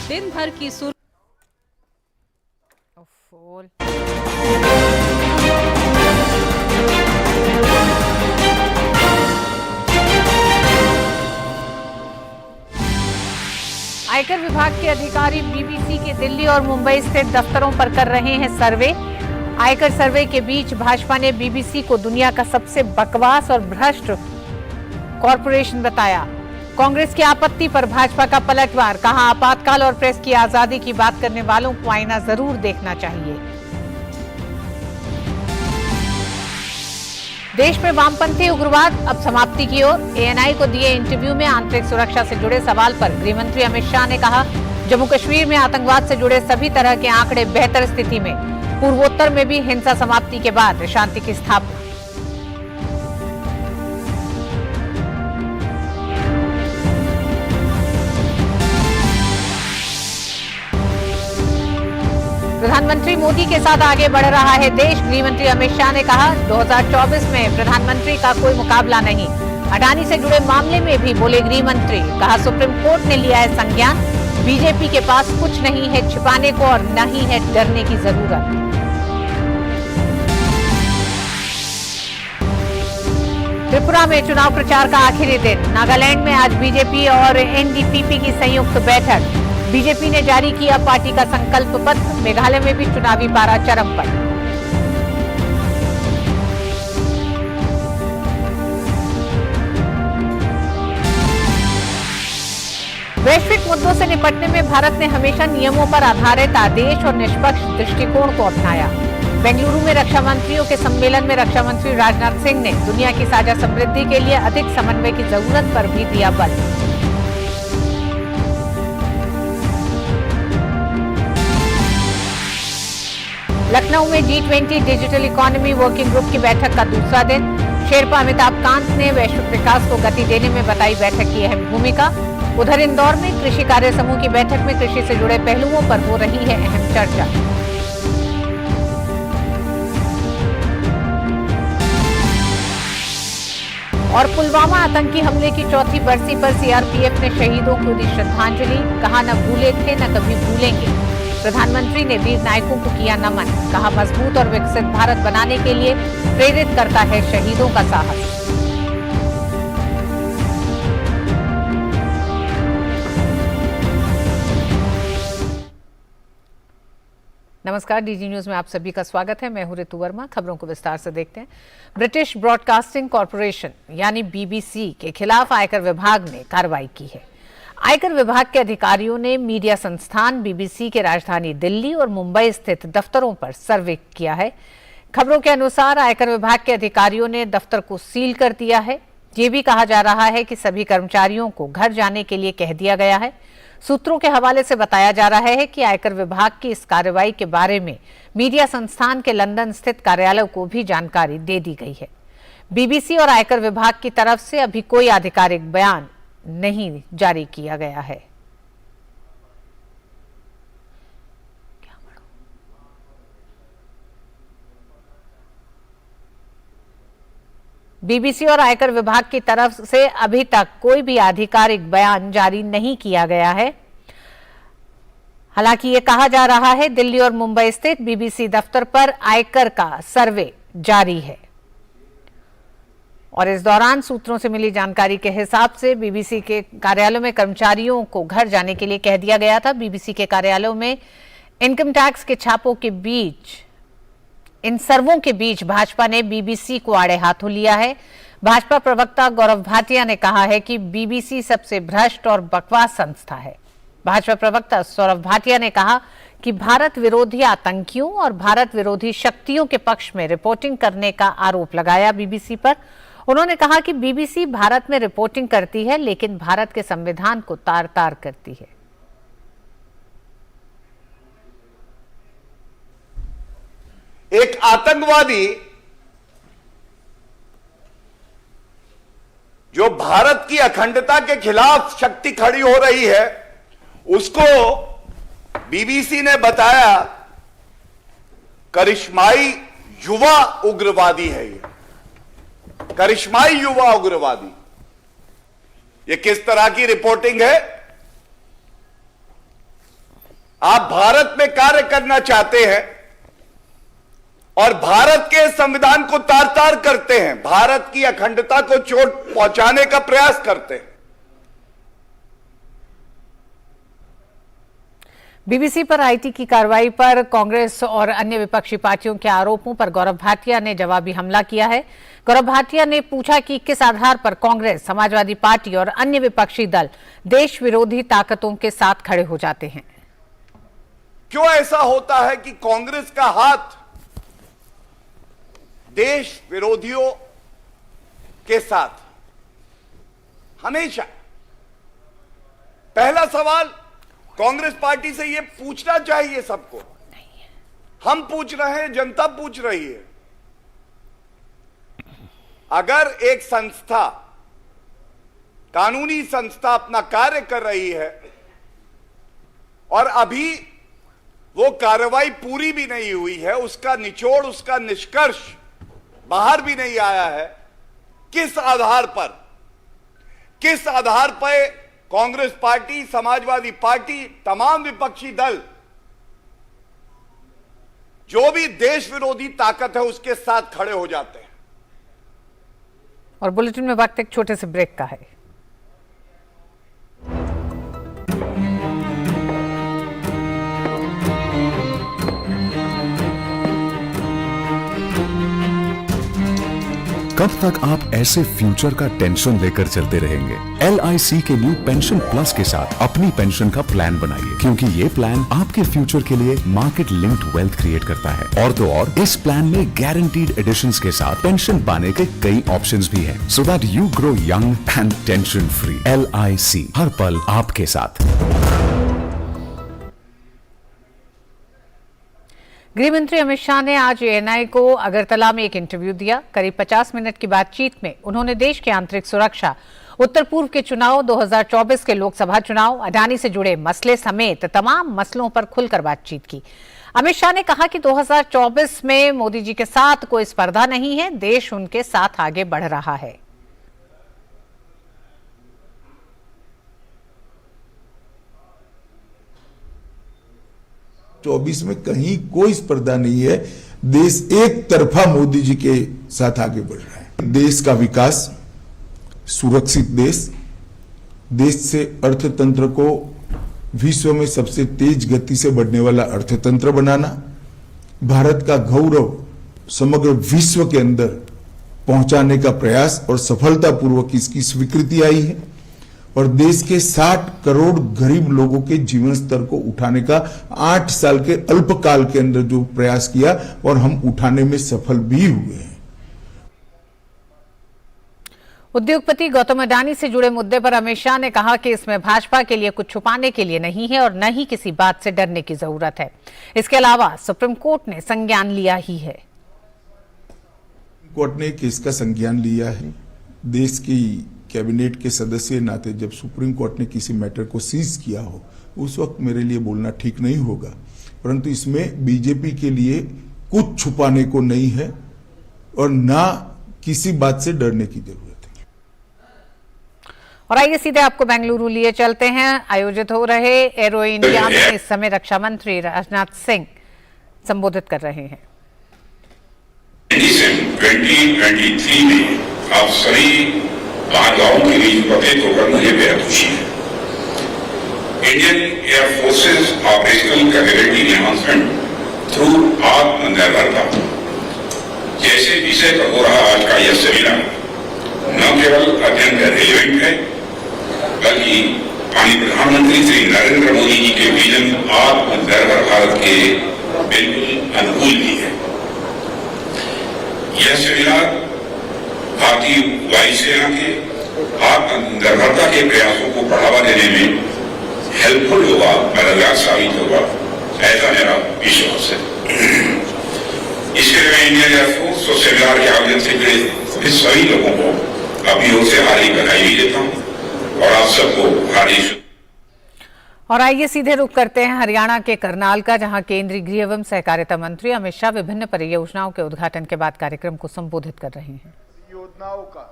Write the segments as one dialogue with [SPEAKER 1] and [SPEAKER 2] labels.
[SPEAKER 1] दिन भर की
[SPEAKER 2] आयकर विभाग के अधिकारी बीबीसी के दिल्ली और मुंबई स्थित दफ्तरों पर कर रहे हैं सर्वे। आयकर सर्वे के बीच भाजपा ने बीबीसी को दुनिया का सबसे बकवास और भ्रष्ट कॉरपोरेशन बताया। कांग्रेस की आपत्ति पर भाजपा का पलटवार, कहा आपातकाल और प्रेस की आजादी की बात करने वालों को आईना जरूर देखना चाहिए। देश में वामपंथी उग्रवाद अब समाप्ति की ओर। एएनआई को दिए इंटरव्यू में आंतरिक सुरक्षा से जुड़े सवाल पर गृह मंत्री अमित शाह ने कहा, जम्मू कश्मीर में आतंकवाद से जुड़े सभी तरह के आंकड़े बेहतर स्थिति में। पूर्वोत्तर में भी हिंसा समाप्ति के बाद शांति की स्थापना। प्रधानमंत्री मोदी के साथ आगे बढ़ रहा है देश। गृह मंत्री अमित शाह ने कहा, 2024 में प्रधानमंत्री का कोई मुकाबला नहीं। अडानी से जुड़े मामले में भी बोले गृह मंत्री, कहा सुप्रीम कोर्ट ने लिया है संज्ञान। बीजेपी के पास कुछ नहीं है छिपाने को और न ही है डरने की जरूरत। त्रिपुरा में चुनाव प्रचार का आखिरी दिन। नागालैंड में आज बीजेपी और एनडीपीपी की संयुक्त बैठक। बीजेपी ने जारी किया पार्टी का संकल्प पत्र। मेघालय में भी चुनावी पारा चरम पर। वैश्विक मुद्दों से निपटने में भारत ने हमेशा नियमों पर आधारित आदेश और निष्पक्ष दृष्टिकोण को अपनाया। बेंगलुरु में रक्षा मंत्रियों के सम्मेलन में रक्षा मंत्री राजनाथ सिंह ने दुनिया की साझा समृद्धि के लिए अधिक समन्वय की जरूरत पर भी दिया बल। लखनऊ में G20 digital economy working group की बैठक का दूसरा दिन। शेरपा अमिताभ कांत ने वैश्विक विकास को गति देने में बताई बैठक की अहम भूमिका। उधर इंदौर में कृषि कार्य समूह की बैठक में कृषि से जुड़े पहलुओं पर हो रही है अहम चर्चा। और पुलवामा आतंकी हमले की चौथी बरसी पर सीआरपीएफ ने शहीदों को दी श्रद्धांजलि। कहा, न भूले थे न कभी भूलेंगे। प्रधानमंत्री ने वीर नायकों को किया नमन। कहा, मजबूत और विकसित भारत बनाने के लिए प्रेरित करता है शहीदों का साहस। नमस्कार, डीजी न्यूज में आप सभी का स्वागत है। मैं हूं ऋतु वर्मा। खबरों को विस्तार से देखते हैं। ब्रिटिश ब्रॉडकास्टिंग कॉरपोरेशन यानी बीबीसी के खिलाफ आयकर विभाग ने कार्रवाई की है। आयकर विभाग के अधिकारियों ने मीडिया संस्थान बीबीसी के राजधानी दिल्ली और मुंबई स्थित दफ्तरों पर सर्वे किया है। खबरों के अनुसार आयकर विभाग के अधिकारियों ने दफ्तर को सील कर दिया है। ये भी कहा जा रहा है कि सभी कर्मचारियों को घर जाने के लिए कह दिया गया है। सूत्रों के हवाले से बताया जा रहा है कि आयकर विभाग की इस कार्रवाई के बारे में मीडिया संस्थान के लंदन स्थित कार्यालय को भी जानकारी दे दी गई है। बीबीसी और आयकर विभाग की तरफ से अभी कोई आधिकारिक बयान नहीं जारी किया गया है। बीबीसी और आयकर विभाग की तरफ से अभी तक कोई भी आधिकारिक बयान जारी नहीं किया गया है। हालांकि ये कहा जा रहा है दिल्ली और मुंबई स्थित बीबीसी दफ्तर पर आयकर का सर्वे जारी है और इस दौरान सूत्रों से मिली जानकारी के हिसाब से बीबीसी के कार्यालयों में कर्मचारियों को घर जाने के लिए कह दिया गया था। बीबीसी के कार्यालयों में इनकम टैक्स के छापों के बीच, इन सर्वों के बीच भाजपा ने बीबीसी को आड़े हाथों लिया है। भाजपा प्रवक्ता गौरव भाटिया ने कहा है कि बीबीसी सबसे भ्रष्ट और बकवास संस्था है। भाजपा प्रवक्ता सौरभ भाटिया ने कहा कि भारत विरोधी आतंकियों और भारत विरोधी शक्तियों के पक्ष में रिपोर्टिंग करने का आरोप लगाया बीबीसी पर। उन्होंने कहा कि बीबीसी भारत में रिपोर्टिंग करती है लेकिन भारत के संविधान को तार तार करती है।
[SPEAKER 3] एक आतंकवादी जो भारत की अखंडता के खिलाफ शक्ति खड़ी हो रही है, उसको बीबीसी ने बताया करिश्माई युवा उग्रवादी है। ये करिश्माई युवा उग्रवादी, ये किस तरह की रिपोर्टिंग है? आप भारत में कार्य करना चाहते हैं और भारत के संविधान को तार तार करते हैं, भारत की अखंडता को चोट पहुंचाने का प्रयास करते हैं।
[SPEAKER 2] बीबीसी पर आईटी की कार्रवाई पर कांग्रेस और अन्य विपक्षी पार्टियों के आरोपों पर गौरव भाटिया ने जवाबी हमला किया है। गौरव भाटिया ने पूछा कि किस आधार पर कांग्रेस, समाजवादी पार्टी और अन्य विपक्षी दल देश विरोधी ताकतों के साथ खड़े हो जाते हैं।
[SPEAKER 3] क्यों ऐसा होता है कि कांग्रेस का हाथ देश विरोधियों के साथ हमेशा? पहला सवाल कांग्रेस पार्टी से यह पूछना चाहिए सबको। हम पूछ रहे हैं, जनता पूछ रही है। अगर एक संस्था, कानूनी संस्था अपना कार्य कर रही है और अभी वो कार्रवाई पूरी भी नहीं हुई है, उसका निचोड़, उसका निष्कर्ष बाहर भी नहीं आया है, किस आधार पर कांग्रेस पार्टी, समाजवादी पार्टी, तमाम विपक्षी दल जो भी देश विरोधी ताकत है उसके साथ खड़े हो जाते हैं?
[SPEAKER 2] और बुलेटिन में वक्त एक छोटे से ब्रेक का है।
[SPEAKER 1] कब तक आप ऐसे फ्यूचर का टेंशन लेकर चलते रहेंगे? LIC के न्यू पेंशन प्लस के साथ अपनी पेंशन का प्लान बनाइए, क्योंकि ये प्लान आपके फ्यूचर के लिए मार्केट लिंक्ड वेल्थ क्रिएट करता है। और तो और इस प्लान में गारंटीड एडिशंस के साथ पेंशन पाने के कई ऑप्शंस भी हैं, so that you grow young and tension free. LIC, हर पल आपके साथ।
[SPEAKER 2] गृह मंत्री अमित शाह ने आज ANI को अगरतला में एक इंटरव्यू दिया। करीब 50 मिनट की बातचीत में उन्होंने देश की आंतरिक सुरक्षा, उत्तर पूर्व के चुनाव, 2024 के लोकसभा चुनाव, अडानी से जुड़े मसले समेत तमाम मसलों पर खुलकर बातचीत की। अमित शाह ने कहा कि 2024 में मोदी जी के साथ कोई स्पर्धा नहीं है, देश उनके साथ आगे बढ़ रहा है।
[SPEAKER 4] 24 में कहीं कोई स्पर्धा नहीं है। देश एक तरफा मोदी जी के साथ आगे बढ़ रहा है। देश का विकास, सुरक्षित देश से अर्थतंत्र को विश्व में सबसे तेज गति से बढ़ने वाला अर्थतंत्र बनाना, भारत का गौरव समग्र विश्व के अंदर पहुंचाने का प्रयास और सफलतापूर्वक इसकी स्वीकृति आई है। और देश के 60 करोड़ गरीब लोगों के जीवन स्तर को उठाने का 8 साल के अल्पकाल के अंदर जो प्रयास किया और हम उठाने में सफल भी हुए हैं।
[SPEAKER 2] उद्योगपति गौतम अडानी से जुड़े मुद्दे पर अमित शाह ने कहा कि इसमें भाजपा के लिए कुछ छुपाने के लिए नहीं है और न ही किसी बात से डरने की जरूरत है। इसके अलावा सुप्रीम कोर्ट ने संज्ञान लिया ही है।
[SPEAKER 4] कोर्ट ने केस का संज्ञान लिया है। देश की कैबिनेट के सदस्य नाते जब सुप्रीम कोर्ट ने किसी मैटर को सीज किया हो, उस वक्त मेरे लिए बोलना ठीक नहीं होगा, परंतु इसमें बीजेपी के लिए कुछ छुपाने को नहीं है और ना किसी बात से डरने की जरूरत है।
[SPEAKER 2] और आइए सीधे आपको बेंगलुरु लिए चलते हैं। आयोजित हो रहे एरो इंडिया में इस समय रक्षा मंत्री राजनाथ सिंह संबोधित कर रहे हैं।
[SPEAKER 5] 2023 में आप सभी बाधाओं के बीच उपस्थित होकर मुझे बेहद खुशी है। Indian air forces operational capability enhancement through आत्मनिर्भरता जैसे विषय पर हो रहा आज का यह सेमिनार न केवल अत्यंत रिलेवेंट है, बल्कि माननीय प्रधानमंत्री श्री नरेंद्र मोदी जी के विजन आत्मनिर्भर भारत के बिल्कुल अनुकूल भी है। यह सेमिनार भारतीय वायुसेना के आत्मनिर्भरता के प्रयासों को बढ़ावा देने में हेल्पफुल होगा, मददगार साबित होगा, ऐसा मेरा विश्वास है। इसके लिए मैं इंडियन एयरफोर्स और सेमिनार के आयोजन से जुड़े सभी लोगों को अपनी ओर से हार्दिक बधाई भी देता हूँ और आप सबको हार्दिक।
[SPEAKER 2] और आइए सीधे रुख करते हैं हरियाणा के करनाल का, जहां केंद्रीय गृह एवं सहकारिता मंत्री अमित शाह विभिन्न परियोजनाओं के उद्घाटन के बाद कार्यक्रम को संबोधित कर रहे हैं।
[SPEAKER 6] योजनाओं का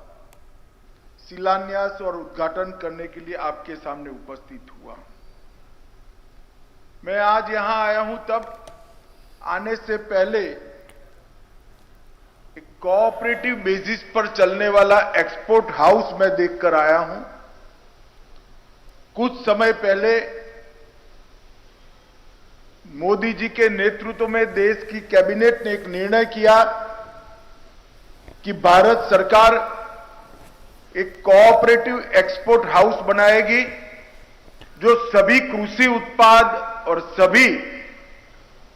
[SPEAKER 6] शिलान्यास और उद्घाटन करने के लिए आपके सामने उपस्थित हुआ। मैं आज यहां आया हूं तब आने से पहले एक कोऑपरेटिव बेसिस पर चलने वाला एक्सपोर्ट हाउस मैं देखकर आया हूं। कुछ समय पहले मोदी जी के नेतृत्व में देश की कैबिनेट ने एक निर्णय किया कि भारत सरकार एक कोऑपरेटिव एक्सपोर्ट हाउस बनाएगी जो सभी कृषि उत्पाद और सभी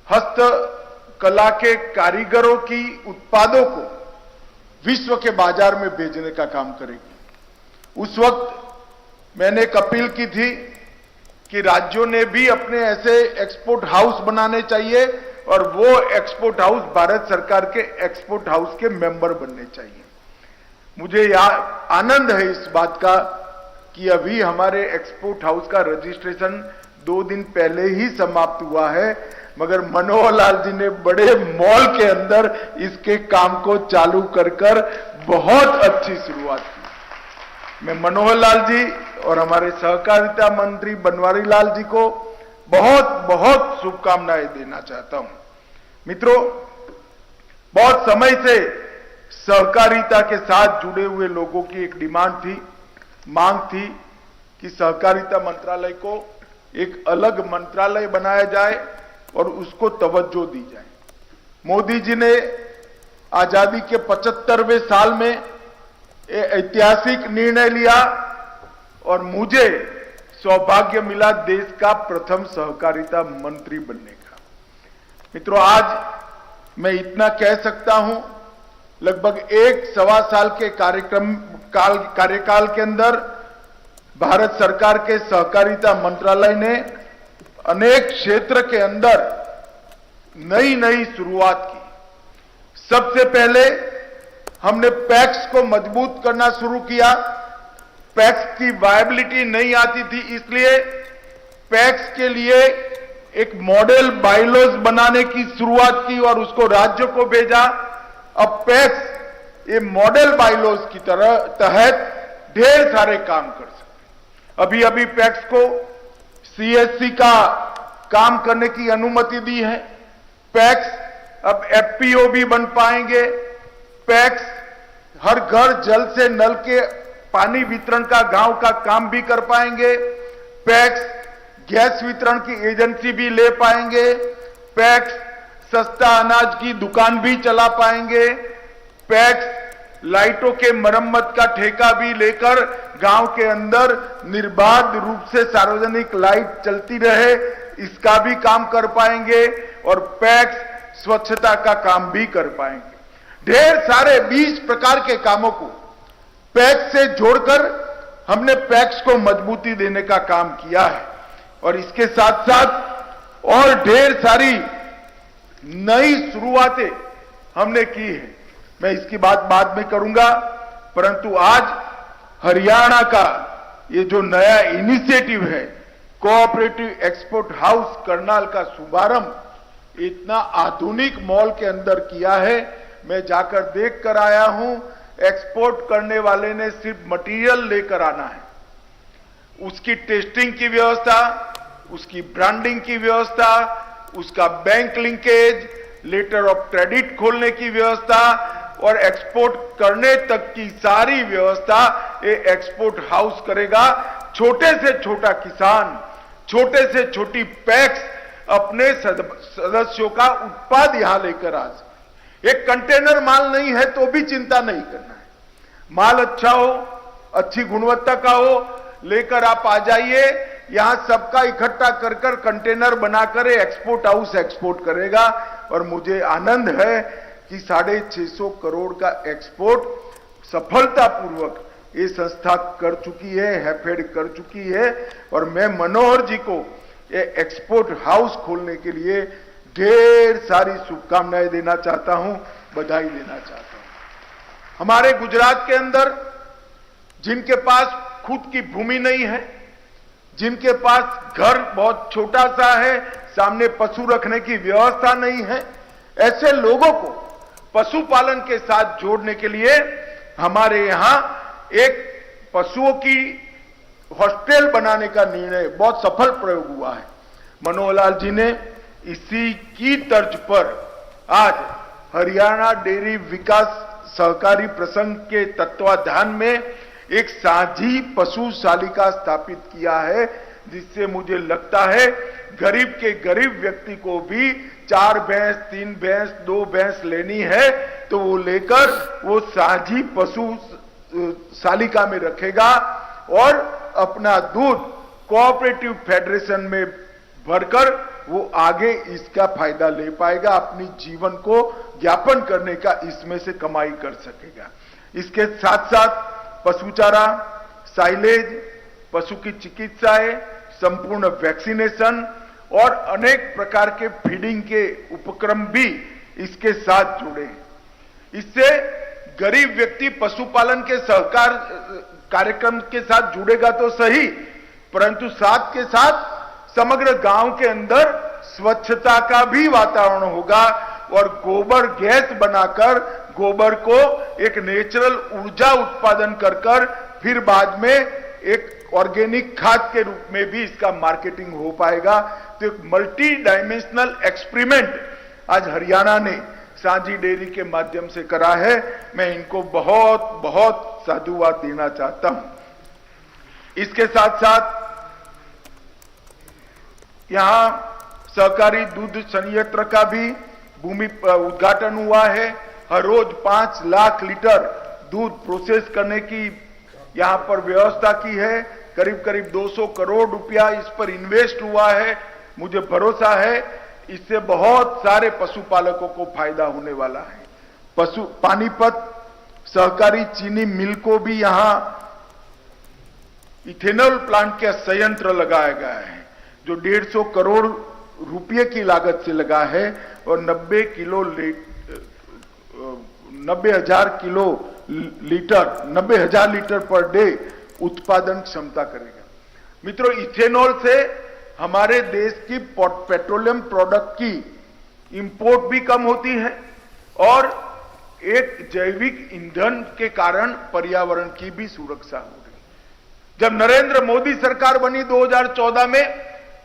[SPEAKER 6] हस्तकला के कारीगरों की उत्पादों को विश्व के बाजार में भेजने का काम करेगी। उस वक्त मैंने एक अपील की थी कि राज्यों ने भी अपने ऐसे एक्सपोर्ट हाउस बनाने चाहिए और वो एक्सपोर्ट हाउस भारत सरकार के एक्सपोर्ट हाउस के मेंबर बनने चाहिए। मुझे आनंद है इस बात का कि अभी हमारे एक्सपोर्ट हाउस का रजिस्ट्रेशन 2 दिन पहले ही समाप्त हुआ है, मगर मनोहर लाल जी ने बड़े मॉल के अंदर इसके काम को चालू कर बहुत अच्छी शुरुआत की। मैं मनोहर लाल जी और हमारे सहकारिता मंत्री बनवारी लाल जी को बहुत बहुत शुभकामनाएं देना चाहता हूं। मित्रों, बहुत समय से सहकारिता के साथ जुड़े हुए लोगों की एक मांग थी कि सहकारिता मंत्रालय को एक अलग मंत्रालय बनाया जाए और उसको तवज्जो दी जाए। मोदी जी ने आजादी के 75वें साल में ऐतिहासिक निर्णय लिया और मुझे सौभाग्य मिला देश का प्रथम सहकारिता मंत्री बनने का। मित्रों, आज मैं इतना कह सकता हूं, लगभग 1-1.25 साल के कार्यकाल के अंदर भारत सरकार के सहकारिता मंत्रालय ने अनेक क्षेत्र के अंदर नई नई शुरुआत की। सबसे पहले हमने पैक्स को मजबूत करना शुरू किया। पैक्स की वायबिलिटी नहीं आती थी, इसलिए पैक्स के लिए एक मॉडल बायलॉज बनाने की शुरुआत की और उसको राज्यों को भेजा। अब पैक्स ये मॉडल बायलॉज की तहत ढेर सारे काम कर सकते। अभी पैक्स को सीएससी का काम करने की अनुमति दी है। पैक्स अब एफपीओ भी बन पाएंगे। पैक्स हर घर जल से नल के पानी वितरण का गांव का काम भी कर पाएंगे। पैक्स गैस वितरण की एजेंसी भी ले पाएंगे। पैक्स सस्ता अनाज की दुकान भी चला पाएंगे। पैक्स लाइटों के मरम्मत का ठेका भी लेकर गांव के अंदर निर्बाध रूप से सार्वजनिक लाइट चलती रहे, इसका भी काम कर पाएंगे। और पैक्स स्वच्छता का काम भी कर पाएंगे। ढेर सारे 20 प्रकार के कामों को पैक्स से जोड़कर हमने पैक्स को मजबूती देने का काम किया है और इसके साथ साथ और ढेर सारी नई शुरुआतें हमने की है। मैं इसकी बात बाद में करूंगा, परंतु आज हरियाणा का ये जो नया इनिशिएटिव है कोऑपरेटिव एक्सपोर्ट हाउस करनाल का शुभारंभ इतना आधुनिक मॉल के अंदर किया है। मैं जाकर देख कर आया हूं। एक्सपोर्ट करने वाले ने सिर्फ मटेरियल लेकर आना है, उसकी टेस्टिंग की व्यवस्था, उसकी ब्रांडिंग की व्यवस्था, उसका bank linkage, letter of credit खोलने की व्यवस्था और एक्सपोर्ट करने तक की सारी व्यवस्था ये एक्सपोर्ट हाउस करेगा। छोटे से छोटा किसान, छोटे से छोटी पैक्स अपने सदस्यों का उत्पाद यहां लेकर आ सके। एक कंटेनर माल नहीं है तो भी चिंता नहीं करना है। माल अच्छा हो, अच्छी गुणवत्ता का हो, लेकर आप आ जाइए। यहां सबका इकट्ठा कर कंटेनर बनाकर एक्सपोर्ट हाउस एक्सपोर्ट करेगा। और मुझे आनंद है कि 650 करोड़ का एक्सपोर्ट सफलतापूर्वक ये संस्था कर चुकी है, हैफेड कर चुकी है। और मैं मनोहर जी को ये एक्सपोर्ट हाउस खोलने के लिए ढेर सारी शुभकामनाएं देना चाहता हूं, बधाई देना चाहता हूं। हमारे गुजरात के अंदर जिनके पास खुद की भूमि नहीं है, जिनके पास घर बहुत छोटा सा है, सामने पशु रखने की व्यवस्था नहीं है, ऐसे लोगों को पशुपालन के साथ जोड़ने के लिए हमारे यहां एक पशुओं की हॉस्टल बनाने का निर्णय बहुत सफल प्रयोग हुआ है। मनोहर लाल जी ने इसी की तर्ज पर आज हरियाणा डेयरी विकास सहकारी प्रसंघ के तत्वाधान में एक साझी पशुशालिका स्थापित किया है, जिससे मुझे लगता है गरीब के गरीब व्यक्ति को भी 4 भैंस, 3 भैंस, 2 भैंस लेनी है तो वो लेकर वो साझी पशुशालिका में रखेगा और अपना दूध कोऑपरेटिव फेडरेशन में भरकर वो आगे इसका फायदा ले पाएगा, अपनी जीवन को ज्ञापन करने का इसमें से कमाई कर सकेगा। इसके साथ साथ पशु चारा, साइलेज, पशु की चिकित्साएं, संपूर्ण वैक्सीनेशन और अनेक प्रकार के फीडिंग के उपक्रम भी इसके साथ जुड़े हैं। इससे गरीब व्यक्ति पशुपालन के सहकार कार्यक्रम के साथ जुड़ेगा तो सही, परंतु साथ के साथ समग्र गांव के अंदर स्वच्छता का भी वातावरण होगा और गोबर गैस बनाकर गोबर को एक नेचुरल ऊर्जा उत्पादन कर फिर बाद में एक ऑर्गेनिक खाद के रूप में भी इसका मार्केटिंग हो पाएगा। तो एक मल्टी डायमेंशनल एक्सपेरिमेंट आज हरियाणा ने साझी डेयरी के माध्यम से करा है। मैं इनको बहुत बहुत साधुवाद देना चाहता हूं। इसके साथ साथ यहां सहकारी दूध संयंत्र का भी भूमि उद्घाटन हुआ है। हर रोज 5 लाख लीटर दूध प्रोसेस करने की यहां पर व्यवस्था की है। करीब करीब 200 करोड़ रुपया इस पर इन्वेस्ट हुआ है। मुझे भरोसा है इससे बहुत सारे पशुपालकों को फायदा होने वाला है। पानीपत सहकारी चीनी मिल को भी यहां इथेनॉल प्लांट का संयंत्र लगाया गया है, जो 150 करोड़ रुपये की लागत से लगा है और 90,000 लीटर पर डे उत्पादन क्षमता करेगा। मित्रों, इथेनॉल से हमारे देश की पेट्रोलियम प्रोडक्ट की इंपोर्ट भी कम होती है और एक जैविक ईंधन के कारण पर्यावरण की भी सुरक्षा हो रही। जब नरेंद्र मोदी सरकार बनी 2014 में,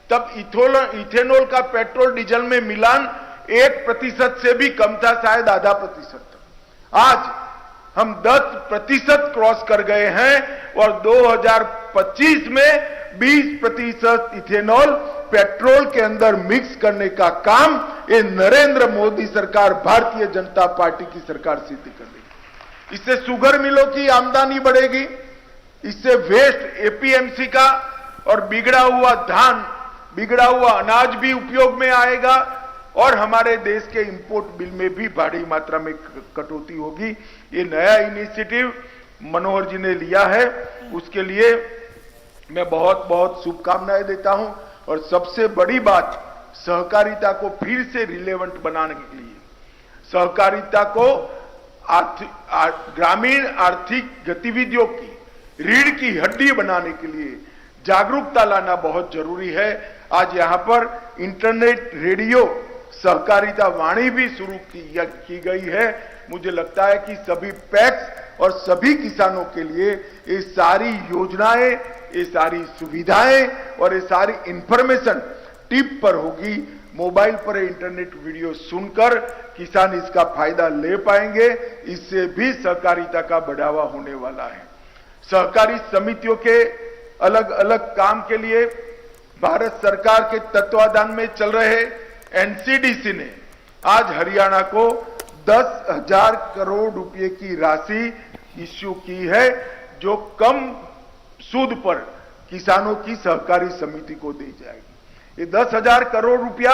[SPEAKER 6] तब इथेनॉल का पेट्रोल डीजल में मिलान 1% से भी कम था, शायद आधा प्रतिशत था। आज हम 10% क्रॉस कर गए हैं और 2025 में 20% इथेनॉल पेट्रोल के अंदर मिक्स करने का काम ये नरेंद्र मोदी सरकार, भारतीय जनता पार्टी की सरकार सिद्ध कर देगी। इससे शुगर मिलों की आमदनी बढ़ेगी, इससे वेस्ट एपीएमसी का और बिगड़ा हुआ धान, बिगड़ा हुआ अनाज भी उपयोग में आएगा और हमारे देश के इंपोर्ट बिल में भी भारी मात्रा में कटौती होगी। ये नया इनिशिएटिव मनोहर जी ने लिया है, उसके लिए मैं बहुत बहुत शुभकामनाएं देता हूं। और सबसे बड़ी बात, सहकारिता को फिर से रिलेवेंट बनाने के लिए, सहकारिता को ग्रामीण आर्थिक गतिविधियों की रीढ़ की हड्डी बनाने के लिए जागरूकता लाना बहुत जरूरी है। आज यहां पर इंटरनेट रेडियो सहकारिता वाणी भी शुरू की गई है। मुझे लगता है कि सभी पैक्स और सभी किसानों के लिए ये सारी योजनाएं, ये सारी सुविधाएं और ये सारी इंफॉर्मेशन टिप पर होगी। मोबाइल पर इंटरनेट वीडियो सुनकर किसान इसका फायदा ले पाएंगे। इससे भी सहकारिता का बढ़ावा होने वाला है। सहकारी समितियों के अलग अलग काम के लिए भारत सरकार के तत्वाधान में चल रहे एनसीडीसी ने आज हरियाणा को 10,000 करोड़ रुपए की राशि इश्यू की है, जो कम सूद पर किसानों की सहकारी समिति को दी जाएगी। ये 10,000 करोड़ रुपया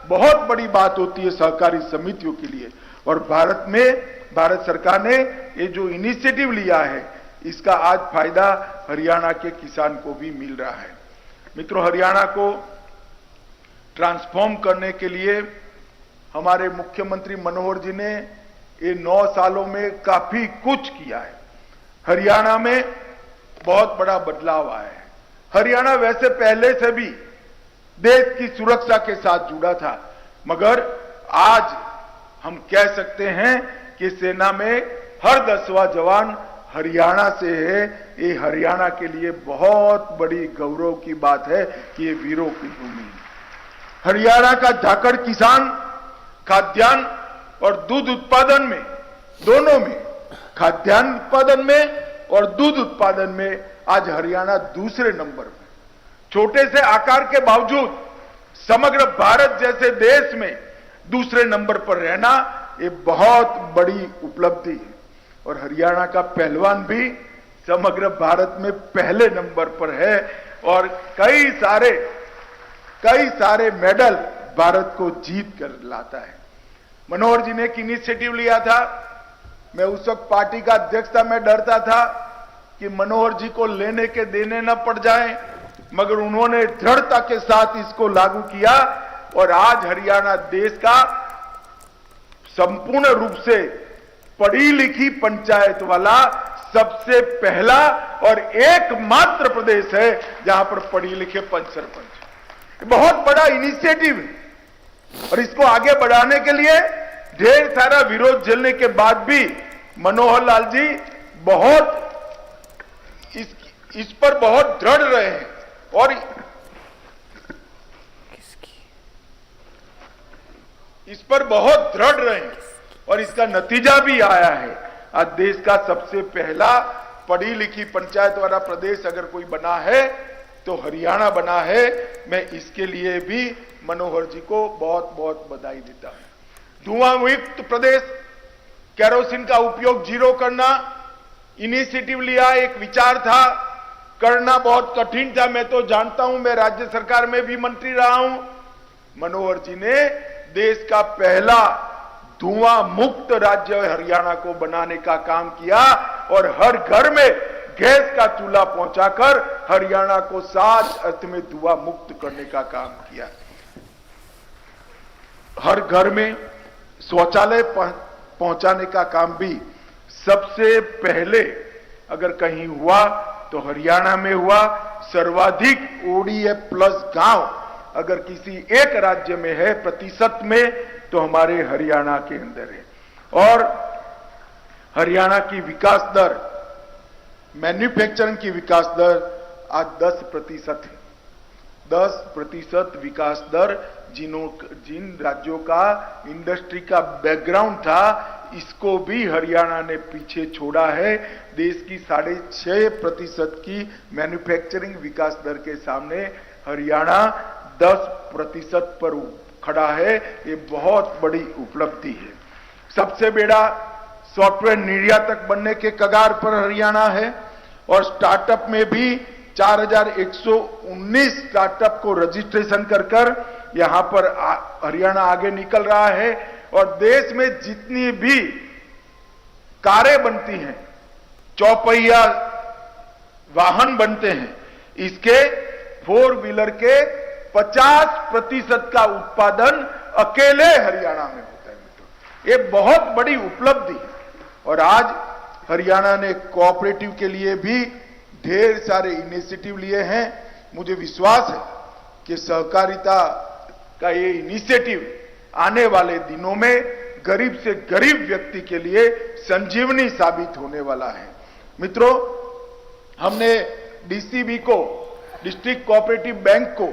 [SPEAKER 6] बहुत बड़ी बात होती है सहकारी समितियों के लिए। और भारत सरकार ने ये जो इनिशिएटिव लिया है, इसका आज फायदा हरियाणा के किसान को भी मिल रहा है। मित्रों, हरियाणा को ट्रांसफॉर्म करने के लिए हमारे मुख्यमंत्री मनोहर जी ने ये 9 सालों में काफी कुछ किया है। हरियाणा में बहुत बड़ा बदलाव आया है। हरियाणा वैसे पहले से भी देश की सुरक्षा के साथ जुड़ा था, मगर आज हम कह सकते हैं कि सेना में हर 10वां जवान हरियाणा से है। ये हरियाणा के लिए बहुत बड़ी गौरव की बात है कि ये वीरों की भूमि है। हरियाणा का झाकड़ किसान खाद्यान्न और दूध उत्पादन में, दोनों में, खाद्यान्न उत्पादन में और दूध उत्पादन में आज हरियाणा दूसरे नंबर में। छोटे से आकार के बावजूद समग्र भारत जैसे देश में दूसरे नंबर पर रहना ये बहुत बड़ी उपलब्धि है। और हरियाणा का पहलवान भी समग्र भारत में पहले नंबर पर है और कई सारे मेडल भारत को जीत कर लाता है। मनोहर जी ने एक इनिशिएटिव लिया था। मैं उस वक्त पार्टी का अध्यक्ष था, मैं डरता था कि मनोहर जी को लेने के देने न पड़ जाए, मगर उन्होंने दृढ़ता के साथ इसको लागू किया और आज हरियाणा देश का संपूर्ण रूप से पढ़ी लिखी पंचायत वाला सबसे पहला और एकमात्र प्रदेश है जहां पर पढ़ी लिखे पंच सरपंच। बहुत बड़ा इनिशिएटिव है और इसको आगे बढ़ाने के लिए ढेर सारा विरोध झेलने के बाद भी मनोहर लाल जी इस पर बहुत दृढ़ रहे हैं और इस पर बहुत दृढ़ रहे हैं और इसका नतीजा भी आया है। आज देश का सबसे पहला पढ़ी लिखी पंचायत वाला प्रदेश अगर कोई बना है तो हरियाणा बना है। मैं इसके लिए भी मनोहर जी को बहुत बहुत बधाई देता हूं। धुआं मुक्त प्रदेश, केरोसिन का उपयोग जीरो करना इनिशिएटिव लिया, एक विचार था, करना बहुत कठिन था। मैं तो जानता हूं, मैं राज्य सरकार में भी मंत्री रहा हूं। मनोहर जी ने देश का पहला धुआं मुक्त राज्य हरियाणा को बनाने का काम किया और हर घर में गैस का चूल्हा पहुंचाकर हरियाणा को सात अर्थ में धुआं मुक्त करने का काम किया। हर घर में शौचालय पहुंचाने का काम भी सबसे पहले अगर कहीं हुआ तो हरियाणा में हुआ। सर्वाधिक ODF प्लस गांव अगर किसी एक राज्य में है प्रतिशत में तो हमारे हरियाणा के अंदर है। और हरियाणा की विकास दर, मैन्युफैक्चरिंग की विकास दर आज 10% है। 10% विकास दर जिन राज्यों का इंडस्ट्री का बैकग्राउंड था इसको भी हरियाणा ने पीछे छोड़ा है। देश की 6.5% की मैन्युफैक्चरिंग विकास दर के सामने हरियाणा 10% पर खड़ा है। ये बहुत बड़ी उपलब्धि है। सबसे बड़ा सॉफ्टवेयर निर्यातक बनने के कगार पर हरियाणा है और स्टार्टअप में भी 4119 स्टार्टअप को रजिस्ट्रेशन कर यहां पर हरियाणा आगे निकल रहा है। और देश में जितनी भी कारें बनती हैं, चौपहिया वाहन बनते हैं, इसके 4 व्हीलर के 50% का उत्पादन अकेले हरियाणा में होता है। मित्रों, ये बहुत बड़ी उपलब्धि है। और आज हरियाणा ने कोऑपरेटिव के लिए भी ढेर सारे इनिशिएटिव लिए हैं। मुझे विश्वास है कि सहकारिता का ये इनिशिएटिव आने वाले दिनों में गरीब से गरीब व्यक्ति के लिए संजीवनी साबित होने वाला है। मित्रों, हमने DCB को, डिस्ट्रिक्ट कोऑपरेटिव बैंक को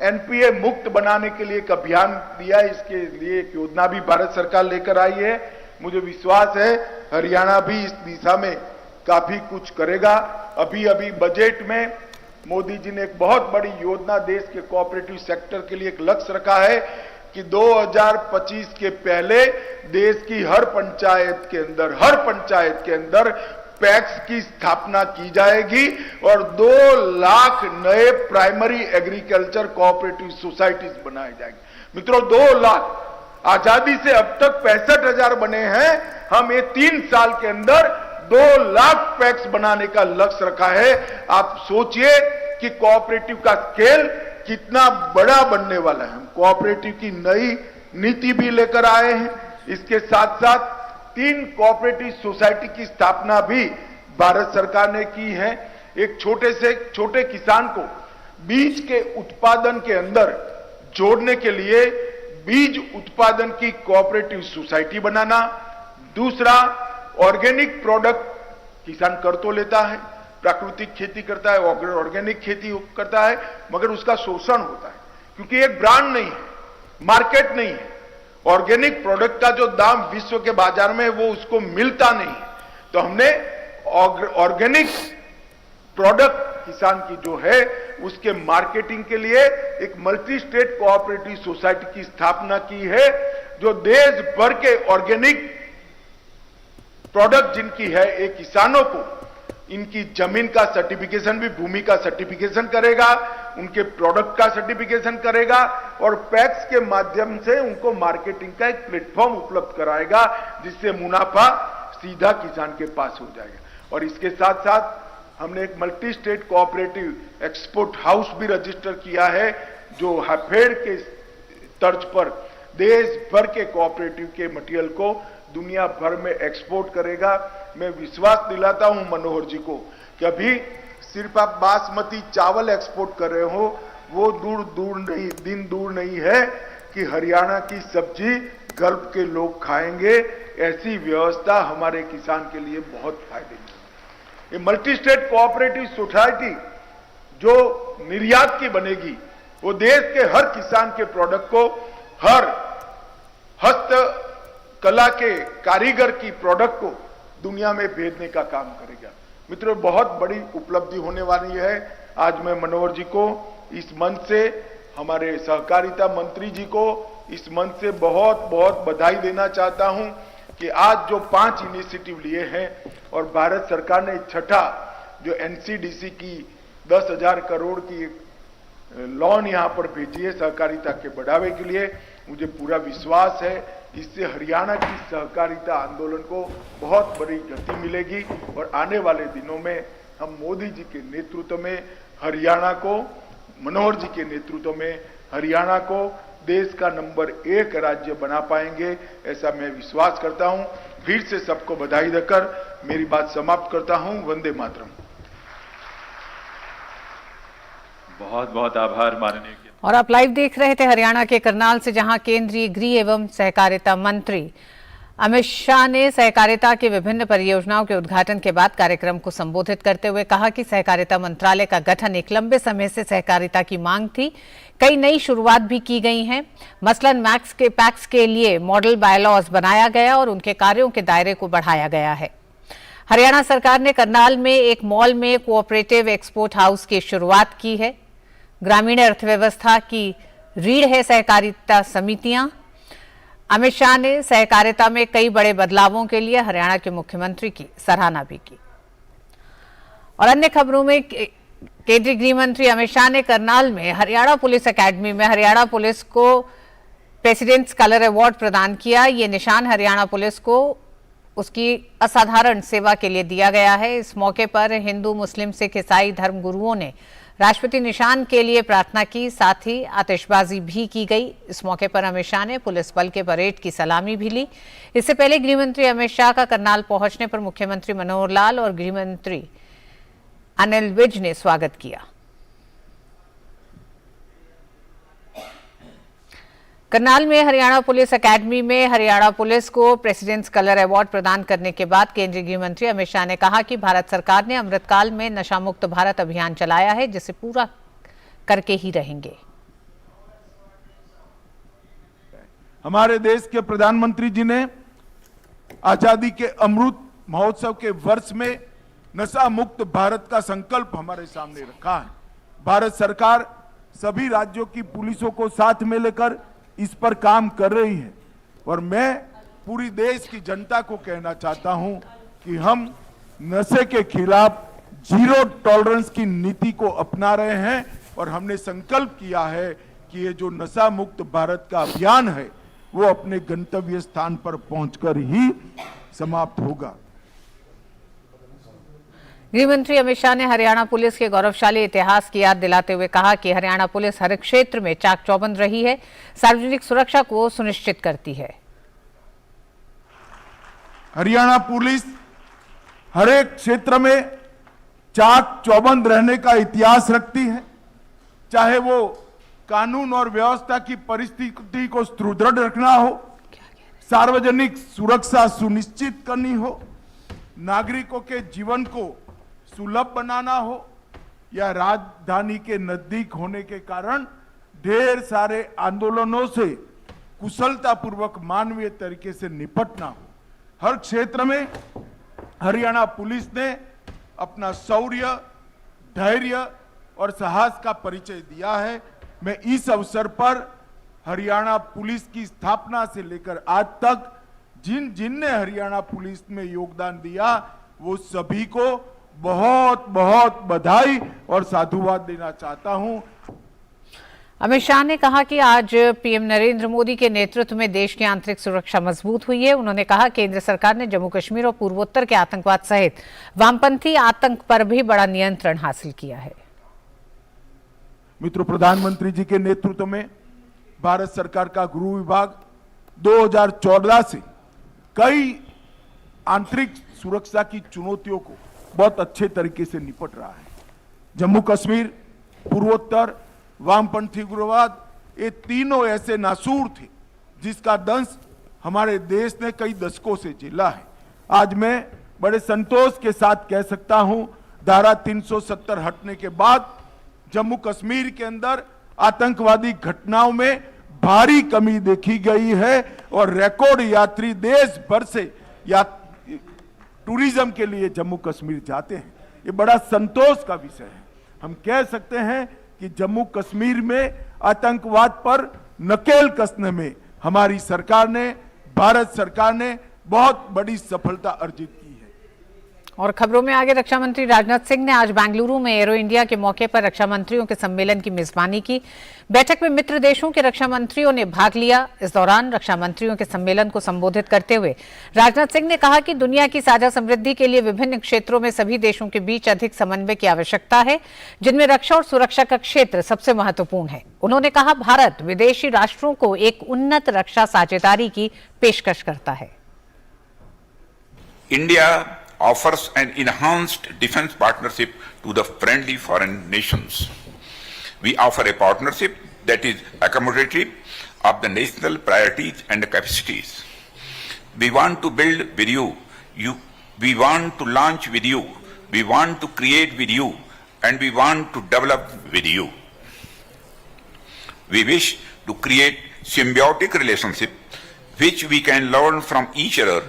[SPEAKER 6] NPA मुक्त बनाने के लिए एक अभियान दिया। इसके लिए एक योजना भी भारत सरकार लेकर आई है। मुझे विश्वास है हरियाणा भी इस दिशा में काफी कुछ करेगा। अभी बजट में मोदी जी ने एक बहुत बड़ी योजना देश के कोऑपरेटिव सेक्टर के लिए एक लक्ष्य रखा है कि 2025 के पहले देश की हर पंचायत के अंदर पैक्स की स्थापना की जाएगी और 2 लाख नए प्राइमरी एग्रीकल्चर कोऑपरेटिव सोसाइटीज बनाए जाएंगे। मित्रों, 2 लाख, आजादी से अब तक 65,000 बने हैं। हम ये 3 साल के अंदर 2 लाख पैक्स बनाने का लक्ष्य रखा है। आप सोचिए कि कोऑपरेटिव का स्केल कितना बड़ा बनने वाला है। हम कोऑपरेटिव की नई नीति भी लेकर आए हैं। इसके साथ साथ 3 कोऑपरेटिव सोसाइटी की स्थापना भी भारत सरकार ने की है। एक छोटे किसान को बीज के उत्पादन के अंदर जोड़ने के लिए बीज उत्पादन की कोऑपरेटिव सोसाइटी बनाना। दूसरा, ऑर्गेनिक प्रोडक्ट किसान कर तो लेता है, प्राकृतिक खेती करता है, ऑर्गेनिक खेती करता है, मगर उसका शोषण होता है क्योंकि एक ब्रांड नहीं है। मार्केट नहीं है। ऑर्गेनिक प्रोडक्ट का जो दाम विश्व के बाजार में है वो उसको मिलता नहीं है। तो हमने ऑर्गेनिक प्रोडक्ट किसान की जो है उसके मार्केटिंग के लिए एक मल्टी स्टेट कोऑपरेटिव सोसाइटी की स्थापना की है, जो देश भर के ऑर्गेनिक प्रोडक्ट जिनकी है एक किसानों को इनकी जमीन का सर्टिफिकेशन भी, भूमि का सर्टिफिकेशन करेगा, उनके प्रोडक्ट का सर्टिफिकेशन करेगा और पैक्स के माध्यम से उनको मार्केटिंग का एक प्लेटफॉर्म उपलब्ध कराएगा, जिससे मुनाफा सीधा किसान के पास हो जाएगा। और इसके साथ साथ हमने एक multi state cooperative export house भी रजिस्टर किया है, जो हैफेड के तर्ज पर देश भर के कोऑपरेटिव के मटेरियल को दुनिया भर में एक्सपोर्ट करेगा। मैं विश्वास दिलाता हूं मनोहर जी को कि अभी सिर्फ आप बासमती चावल एक्सपोर्ट कर रहे हो, वो दिन दूर नहीं है कि हरियाणा की सब्जी गल्फ के लोग खाएंगे। ऐसी व्यवस्था हमारे किसान के लिए बहुत फायदेमंद है। ये मल्टी स्टेट कोऑपरेटिव सोसाइटी जो निर्यात की बनेगी, वो देश के हर किसान के प्रोडक्ट को, हर हस्तकला के कारीगर की प्रोडक्ट को दुनिया में भेजने का काम करेगा। मित्रों, बहुत बड़ी उपलब्धि होने वाली है। आज मैं मनोहर जी को इस मंच से, हमारे सहकारिता मंत्री जी को इस मंच से बहुत बहुत बधाई देना चाहता हूं कि आज जो 5 इनिशिएटिव लिए हैं और भारत सरकार ने छठा जो एनसीडीसी की 10,000 करोड़ की लोन यहां पर भेजी है सहकारिता के बढ़ावे के लिए, मुझे पूरा विश्वास है इससे हरियाणा की सहकारिता आंदोलन को बहुत बड़ी गति मिलेगी और आने वाले दिनों में हम मोदी जी के नेतृत्व में हरियाणा को, मनोहर जी के नेतृत्व में हरियाणा को देश का नंबर 1 राज्य बना पाएंगे, ऐसा मैं विश्वास करता हूं। फिर से सबको बधाई देकर मेरी बात समाप्त करता हूं। वंदे मातरम।
[SPEAKER 7] बहुत बहुत आभार माननीय।
[SPEAKER 2] और आप लाइव देख रहे थे हरियाणा के करनाल से, जहां केंद्रीय गृह एवं सहकारिता मंत्री अमित शाह ने सहकारिता की विभिन्न परियोजनाओं के उद्घाटन के बाद कार्यक्रम को संबोधित करते हुए कहा कि सहकारिता मंत्रालय का गठन एक लंबे समय से सहकारिता की मांग थी। कई नई शुरुआत भी की गई हैं। मसलन पैक्स के लिए मॉडल बायलॉज बनाया गया और उनके कार्यों के दायरे को बढ़ाया गया है। हरियाणा सरकार ने करनाल में एक मॉल में कोऑपरेटिव एक्सपोर्ट हाउस की शुरुआत की है। ग्रामीण अर्थव्यवस्था की रीढ़ है सहकारिता समितियां। अमित शाह ने सहकारिता में कई बड़े बदलावों के लिए हरियाणा के मुख्यमंत्री की सराहना भी की। और अन्य खबरों में केंद्रीय गृह मंत्री अमित शाह ने करनाल में हरियाणा पुलिस एकेडमी में हरियाणा पुलिस को प्रेसिडेंट्स कलर अवार्ड प्रदान किया। ये निशान हरियाणा पुलिस को उसकी असाधारण सेवा के लिए दिया गया है। इस मौके पर हिंदू, मुस्लिम, सिख, ईसाई धर्म गुरुओं ने राष्ट्रपति निशान के लिए प्रार्थना की, साथ ही आतिशबाजी भी की गई। इस मौके पर अमित शाह ने पुलिस बल के परेड की सलामी भी ली। इससे पहले गृह मंत्री अमित शाह का करनाल पहुंचने पर मुख्यमंत्री मनोहर लाल और गृह मंत्री अनिल विज ने स्वागत किया। करनाल में हरियाणा पुलिस एकेडमी में हरियाणा पुलिस को प्रेसिडेंट्स कलर अवार्ड प्रदान करने के बाद केंद्रीय गृह मंत्री अमित शाह ने कहा कि भारत सरकार ने अमृतकाल में नशा मुक्त भारत अभियान चलाया है, जिसे पूरा करके ही रहेंगे।
[SPEAKER 4] हमारे देश के प्रधानमंत्री जी ने आजादी के अमृत महोत्सव के वर्ष में नशा मुक्त भारत का संकल्प हमारे सामने रखा है। भारत सरकार सभी राज्यों की पुलिसों को साथ में लेकर इस पर काम कर रही है और मैं पूरी देश की जनता को कहना चाहता हूं कि हम नशे के खिलाफ जीरो टॉलरेंस की नीति को अपना रहे हैं और हमने संकल्प किया है कि ये जो नशा मुक्त भारत का अभियान है वो अपने गंतव्य स्थान पर पहुंचकर ही समाप्त होगा।
[SPEAKER 2] गृह मंत्री अमित शाह ने हरियाणा पुलिस के गौरवशाली इतिहास की याद दिलाते हुए कहा कि हरियाणा पुलिस हर क्षेत्र में चाक चौबंद रही है, सार्वजनिक सुरक्षा को सुनिश्चित करती है।
[SPEAKER 4] हरियाणा पुलिस हर एक क्षेत्र में चाक चौबंद रहने का इतिहास रखती है, चाहे वो कानून और व्यवस्था की परिस्थिति को सुदृढ़ रखना हो, सार्वजनिक सुरक्षा सुनिश्चित करनी हो, नागरिकों के जीवन को सुलभ बनाना हो या राजधानी के नजदीक होने के कारण ढेर सारे आंदोलनों से
[SPEAKER 6] कुशलतापूर्वक मानवीय तरीके से निपटना हो। हर क्षेत्र में हरियाणा पुलिस ने अपना शौर्य, धैर्य और साहस का परिचय दिया है। मैं इस अवसर पर हरियाणा पुलिस की स्थापना से लेकर आज तक जिनने हरियाणा पुलिस में योगदान दिया वो सभी को बहुत बहुत बधाई और साधुवाद देना चाहता हूं।
[SPEAKER 2] अमित शाह ने कहा कि आज पीएम नरेंद्र मोदी के नेतृत्व में देश की आंतरिक सुरक्षा मजबूत हुई है। उन्होंने कहा केंद्र सरकार ने जम्मू कश्मीर और पूर्वोत्तर के आतंकवाद सहित वामपंथी आतंक पर भी बड़ा नियंत्रण हासिल किया है।
[SPEAKER 6] मित्रों, प्रधानमंत्री जी के नेतृत्व में भारत सरकार का गृह विभाग 2014 से कई आंतरिक सुरक्षा की चुनौतियों को बहुत अच्छे तरीके से निपट रहा है। जम्मू कश्मीर, पूर्वोत्तर, वामपंथी उग्रवाद, ये तीनों ऐसे नासूर थे जिसका दंश हमारे देश ने कई दशकों से झेला है। आज मैं बड़े संतोष के साथ कह सकता हूं, धारा 370 हटने के बाद जम्मू कश्मीर के अंदर आतंकवादी घटनाओं में भारी कमी देखी गई है और रिकॉर्ड यात्री देश भर से टूरिज्म के लिए जम्मू कश्मीर जाते हैं। ये बड़ा संतोष का विषय है। हम कह सकते हैं कि जम्मू कश्मीर में आतंकवाद पर नकेल कसने में हमारी सरकार ने, भारत सरकार ने बहुत बड़ी सफलता अर्जित की है।
[SPEAKER 2] और खबरों में आगे, रक्षा मंत्री राजनाथ सिंह ने आज बेंगलुरु में एरो इंडिया के मौके पर रक्षा मंत्रियों के सम्मेलन की मेजबानी की। बैठक में मित्र देशों के रक्षा मंत्रियों ने भाग लिया। इस दौरान रक्षा मंत्रियों के सम्मेलन को संबोधित करते हुए राजनाथ सिंह ने कहा कि दुनिया की साझा समृद्धि के लिए विभिन्न क्षेत्रों में सभी देशों के बीच अधिक समन्वय की आवश्यकता है, जिनमें रक्षा और सुरक्षा का क्षेत्र सबसे महत्वपूर्ण है। उन्होंने कहा, भारत विदेशी राष्ट्रों को एक उन्नत रक्षा साझेदारी की पेशकश करता है।
[SPEAKER 5] India offers an enhanced defense partnership to the friendly foreign nations. We offer a partnership that is accommodative of the national priorities and capacities. We want to build with you. We want to launch with you. We want to create with you. And we want to develop with you. We wish to create symbiotic relationship which we can learn from each other,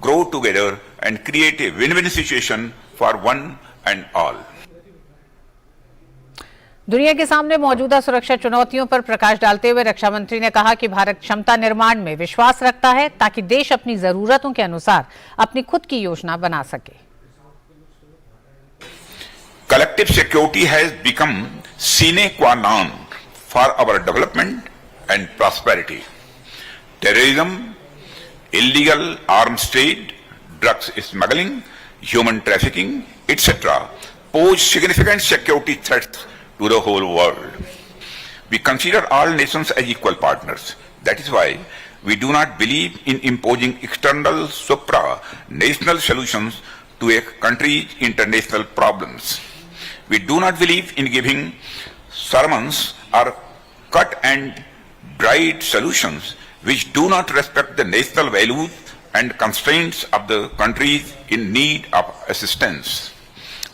[SPEAKER 5] grow together and create a win-win situation for one and all.
[SPEAKER 2] दुनिया के सामने मौजूदा सुरक्षा चुनौतियों पर प्रकाश डालते हुए रक्षा मंत्री ने कहा कि भारत क्षमता निर्माण में विश्वास रखता है ताकि देश अपनी जरूरतों के अनुसार अपनी खुद की योजना बना सके।
[SPEAKER 5] Collective security has become sine qua non for our development and prosperity. Terrorism, illegal arms trade, drugs smuggling, human trafficking, etc. pose significant security threats to the whole world. We consider all nations as equal partners. That is why we do not believe in imposing external supra-national solutions to a country's international problems. We do not believe in giving sermons or cut and dried solutions which do not respect the national values and constraints of the countries in need of assistance.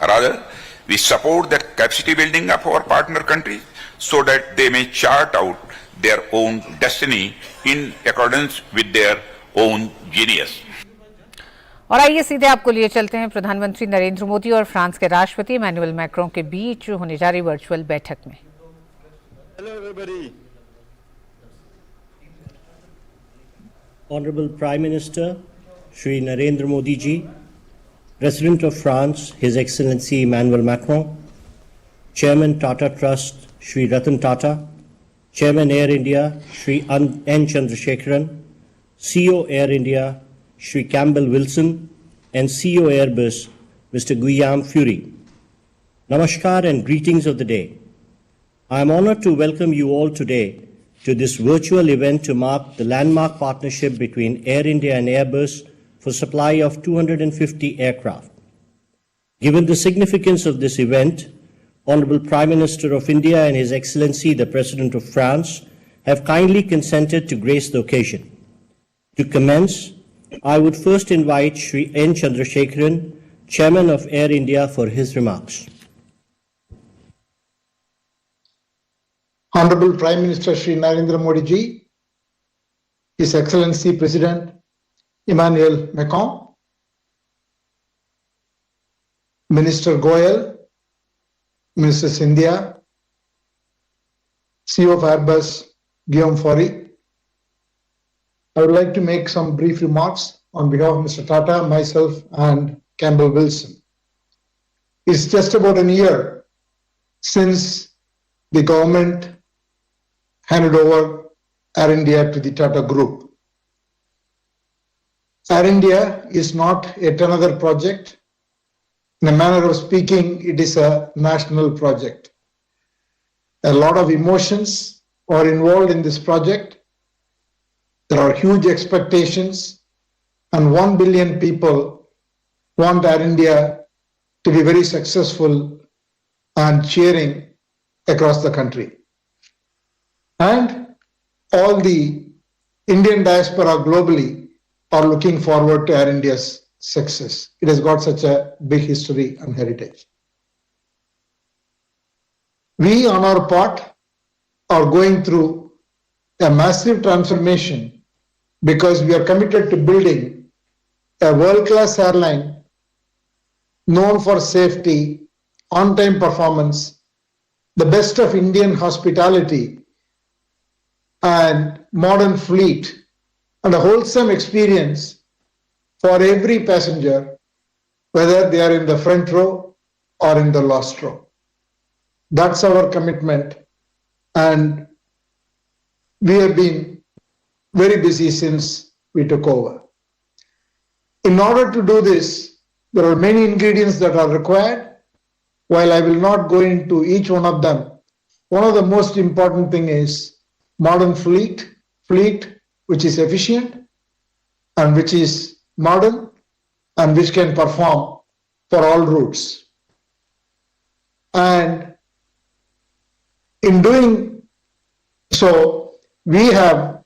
[SPEAKER 5] Rather, we support the capacity building of our partner countries so that they may chart out their own destiny in accordance with their own genius.
[SPEAKER 2] और आइए सीधे आपको लिए चलते हैं प्रधानमंत्री नरेंद्र मोदी और France के राष्ट्रपति इमैनुअल मैक्रों के बीच होने जा रही वर्चुअल बैठक में।
[SPEAKER 8] Hello everybody. Honorable Prime Minister Shri Narendra Modi ji, President of France His Excellency Emmanuel Macron, Chairman Tata Trust Shri Ratan Tata, Chairman Air India Shri N. Chandrasekaran, CEO Air India Shri Campbell Wilson and CEO Airbus Mr. Guillaume Fury. Namaskar and greetings of the day. I am honored to welcome you all today to this virtual event to mark the landmark partnership between Air India and Airbus for supply of 250 aircraft. Given the significance of this event, Honorable Prime Minister of India and His Excellency the President of France have kindly consented to grace the occasion. To commence, I would first invite Shri N. Chandrasekaran, Chairman of Air India, for his remarks.
[SPEAKER 9] Honorable Prime Minister Shri Narendra Modi ji, His Excellency President Emmanuel Macron, Minister Goyal, Minister Scindia, CEO of Airbus, Guillaume Faury. I would like to make some brief remarks on behalf of Mr. Tata, myself, and Campbell Wilson. It's just about a year since the government handed over Air India to the Tata Group. Air India is not yet another project. In a manner of speaking, it is a national project. A lot of emotions are involved in this project. There are huge expectations, and 1 billion people want Air India to be very successful and cheering across the country. And all the Indian diaspora globally are looking forward to Air India's success. It has got such a big history and heritage. We, on our part, are going through a massive transformation because we are committed to building a world-class airline known for safety, on-time performance, the best of Indian hospitality, and modern fleet, and a wholesome experience for every passenger, whether they are in the front row or in the last row. That's our commitment, and we have been very busy since we took over. In order to do this, there are many ingredients that are required. While I will not go into each one of them, one of the most important thing is modern fleet which is efficient and which is modern and which can perform for all routes. And in doing so, we have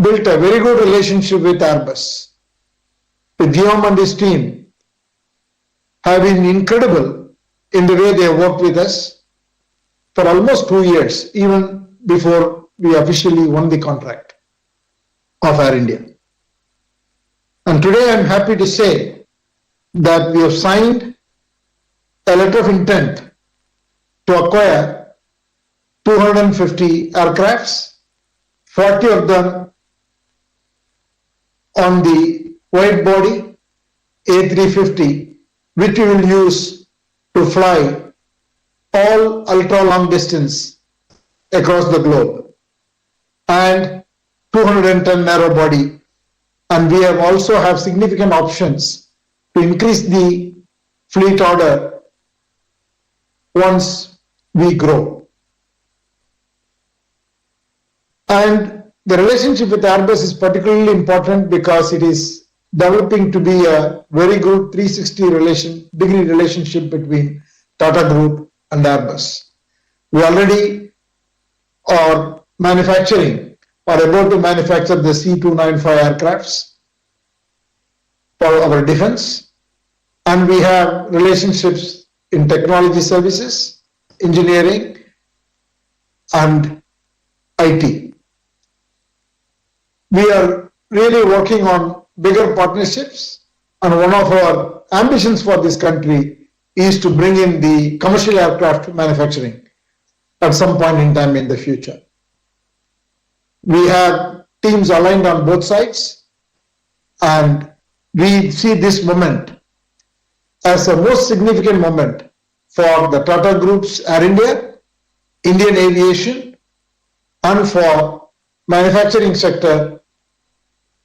[SPEAKER 9] built a very good relationship with Airbus. With Guillaume and his team have been incredible in the way they have worked with us for almost 2 years, even before we officially won the contract of Air India. And today I'm happy to say that we have signed a letter of intent to acquire 250 aircrafts, 40 of them on the wide body A350, which we will use to fly all ultra long distance across the globe, and 210 narrow body. And we have also have significant options to increase the fleet order once we grow. And the relationship with Airbus is particularly important because it is developing to be a very good 360-degree relationship between Tata Group and Airbus. We already are manufacturing or about to manufacture the C295 aircrafts for our defense, and we have relationships in technology services, engineering, and IT. We are really working on bigger partnerships, and one of our ambitions for this country is to bring in the commercial aircraft manufacturing at some point in time in the future. We have teams aligned on both sides, and we see this moment as a most significant moment for the Tata Group's Air India, Indian aviation, and for manufacturing sector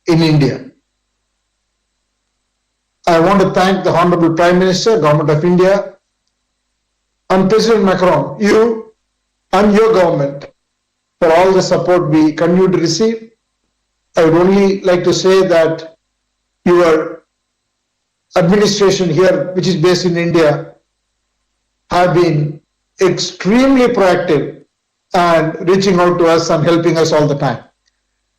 [SPEAKER 9] in India. I want to thank the Honorable Prime Minister, Government of India, and President Macron, you and your government, for all the support we continue to receive. I would only like to say that your administration here, which is based in India, have been extremely proactive and reaching out to us and helping us all the time.